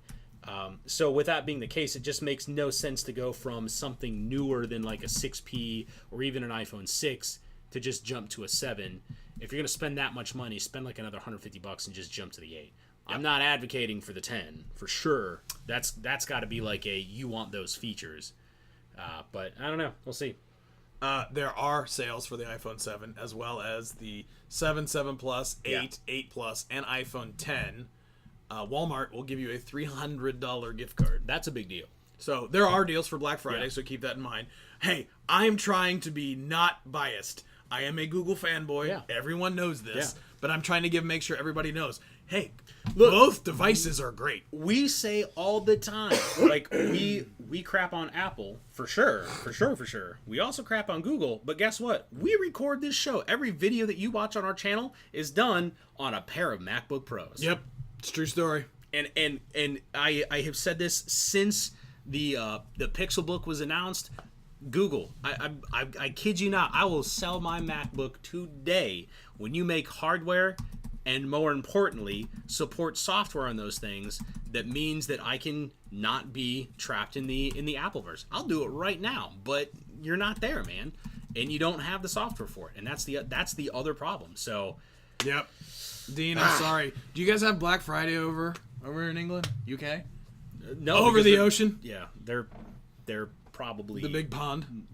A: So with that being the case, it just makes no sense to go from something newer than like a 6P or even an iPhone 6 to just jump to a 7. If you're going to spend that much money, spend like another $150 and just jump to the 8. Yep. I'm not advocating for the 10, for sure. That's got to be like you want those features. But I don't know. We'll see.
B: There are sales for the iPhone 7 as well as the 7, 7 Plus, 8, 8 Plus, and iPhone 10. Walmart will give you a $300 gift card.
A: That's a big deal.
B: So there are deals for Black Friday, so keep that in mind. Hey, I am trying to be not biased. I am a Google fanboy. Yeah. Everyone knows this. Yeah. But I'm trying to make sure everybody knows. Hey, look, both devices are great.
A: We say all the time, like we crap on Apple for sure. We also crap on Google, but guess what? We record this show. Every video that you watch on our channel is done on a pair of MacBook Pros.
B: Yep, it's a true story.
A: And I have said this since the Pixelbook was announced. Google, I kid you not, I will sell my MacBook today when you make hardware and more importantly support software on those things that means that I can not be trapped in the Appleverse. I'll do it right now, but you're not there, man, and you don't have the software for it, and that's the other problem. So
B: yep. Dean, I'm sorry. Do you guys have Black Friday over in England, UK?
A: No,
B: over the ocean.
A: Yeah, they're probably
B: the big pond.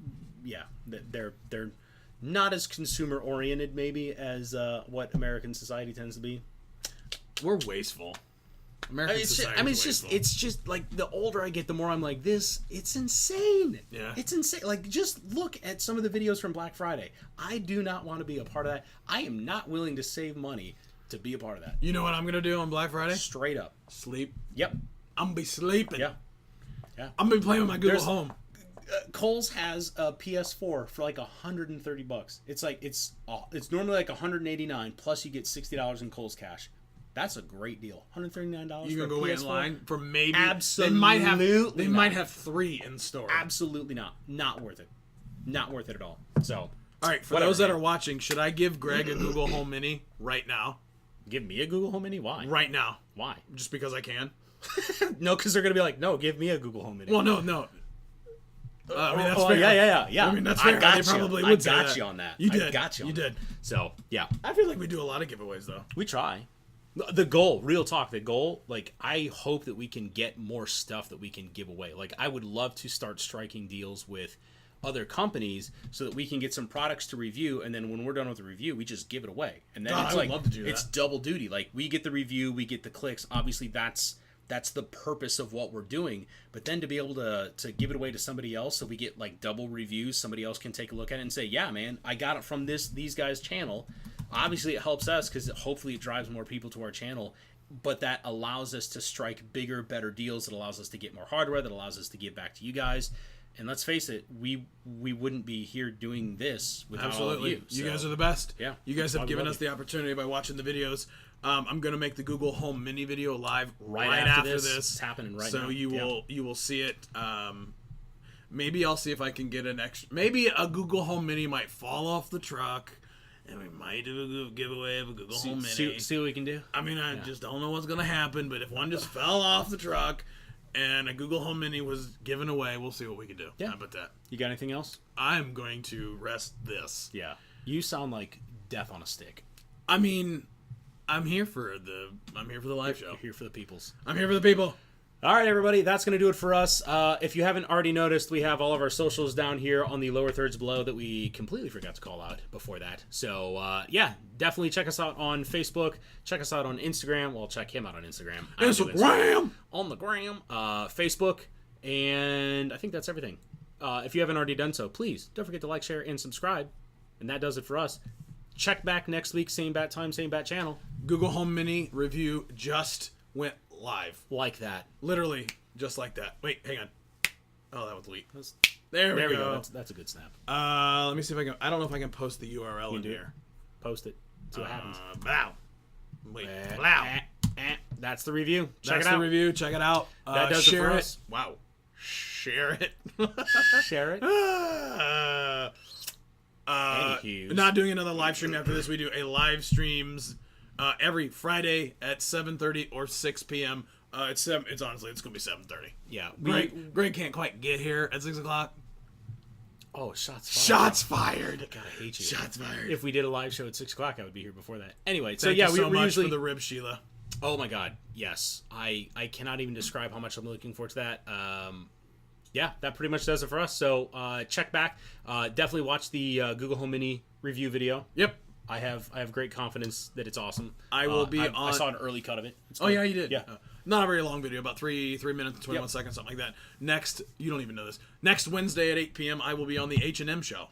A: Yeah, they're not as consumer oriented maybe as what American society tends to be.
B: We're wasteful. American society.
A: It's just like the older I get, the more I'm like this. It's insane.
B: Yeah,
A: it's insane. Like just look at some of the videos from Black Friday. I do not want to be a part of that. I am not willing to save money to be a part of that.
B: You know what I'm gonna do on Black Friday?
A: Straight up
B: sleep.
A: Yep,
B: I'm gonna be sleeping.
A: Yeah.
B: I'm gonna be playing with my Google Home.
A: Kohl's has a PS4 for like $130. It's like it's normally like $189 plus you get $60 in Kohl's cash. That's a great deal. $139.
B: You gonna go wait in line for maybe?
A: Absolutely.
B: They might have 3 in store.
A: Absolutely not. Not worth it. Not worth it at all. So,
B: all right. For those that are watching, should I give Greg a Google Home Mini right now?
A: Give me a Google Home Mini? Why?
B: Right now.
A: Why?
B: Just because I can.
A: No, because they're gonna be like, no, give me a Google Home Mini.
B: Well, no. I mean, that's
A: Oh,
B: fair.
A: yeah.
B: I mean, that's fair.
A: I got
B: They
A: you.
B: probably
A: I
B: would say
A: got
B: that.
A: you on that.
B: You did.
A: I got you.
B: You did.
A: So yeah,
B: I feel like we do a lot of giveaways, though.
A: we try. The goal, real talk, the goal, like, I hope that we can get more stuff that we can give away. Like, I would love to start striking deals with other companies so that we can get some products to review, and then when we're done with the review, we just give it away. And then
B: God,
A: it's
B: I would
A: like,
B: love to do
A: it's
B: that.
A: double duty. Like, we get the review, we get the clicks. Obviously, that's the purpose of what we're doing. But then to be able to give it away to somebody else, so we get like double reviews, somebody else can take a look at it and say, yeah, man, I got it from these guys' channel. Obviously, it helps us because hopefully it drives more people to our channel. But that allows us to strike bigger, better deals. That allows us to get more hardware. That allows us to give back to you guys. And let's face it, we wouldn't be here doing this without all of
B: Absolutely.
A: you.
B: You
A: So,
B: guys are the best.
A: Yeah.
B: You guys have
A: Why we
B: given
A: love
B: us the opportunity by watching the videos. I'm going to make the Google Home Mini video live
A: Right
B: right
A: after
B: after
A: this.
B: this.
A: It's happening right
B: so
A: now.
B: you will see it. Maybe I'll see if I can get an extra. Maybe a Google Home Mini might fall off the truck, and we might do a giveaway of a Google Home Mini.
A: See what we can do.
B: I mean, I just don't know what's going to happen, but if one just fell off the truck and a Google Home Mini was given away, we'll see what we can do.
A: Yeah.
B: How about that?
A: You got anything else?
B: I'm going to rest this.
A: Yeah. You sound like death on a stick.
B: I mean, I'm here for the live show.
A: You're here for the peoples.
B: I'm here for the people.
A: All right, everybody, that's going to do it for us. If you haven't already noticed, we have all of our socials down here on the lower thirds below that we completely forgot to call out before that. So, yeah, definitely check us out on Facebook. Check us out on Instagram. Well, check him out on Instagram. I don't do
B: Instagram!
A: On the gram. Facebook. And I think that's everything. If you haven't already done so, please don't forget to like, share, and subscribe. And that does it for us. Check back next week, same bat time, same bat channel.
B: Google Home Mini review just went live.
A: Like that.
B: Literally, just like that. Wait, hang on. Oh, that was weak.
A: That's-
B: There we
A: There we
B: go.
A: go. That's a good snap.
B: Let me see if I can. I don't know if I can post the URL in
A: do it.
B: here.
A: Post it. See what happens.
B: Blow. Wait.
A: Eh,
B: Blow.
A: That's the review. Check
B: That's
A: it out.
B: the review. Check it out.
A: That does it
B: share
A: for us.
B: Wow. Share it.
A: Share it. Anywho.
B: Not doing another live stream after this. We do a live streams every Friday at 7:30 or 6 p.m. It's honestly it's gonna be 7:30.
A: Yeah.
B: Greg can't quite get here at 6 o'clock.
A: Oh, shots fired.
B: Shots fired.
A: God, I hate you.
B: Shots fired.
A: If we did a live show at 6 o'clock, I would be here before that. Anyway, so
B: Thank
A: yeah,
B: you so
A: we
B: much
A: usually.
B: for the rib, Sheila.
A: Oh my God, yes. I cannot even describe how much I'm looking forward to that. Yeah, that pretty much does it for us. So check back. Definitely watch the Google Home Mini review video.
B: Yep.
A: I have great confidence that it's awesome.
B: I will be
A: I
B: on.
A: saw an early cut of it. It's
B: Oh
A: good.
B: yeah, you did.
A: Yeah.
B: Not a very long video, about 3 minutes and 21
A: Yep.
B: seconds, something like that. Next, you don't even know this. Next Wednesday at 8 p.m., I will be on the H&M show.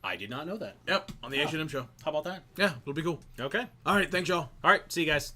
A: I did not know that.
B: Yep, on the H&M show.
A: How about that?
B: Yeah, it'll be cool.
A: Okay.
B: All right, thanks, y'all.
A: All right. See you guys.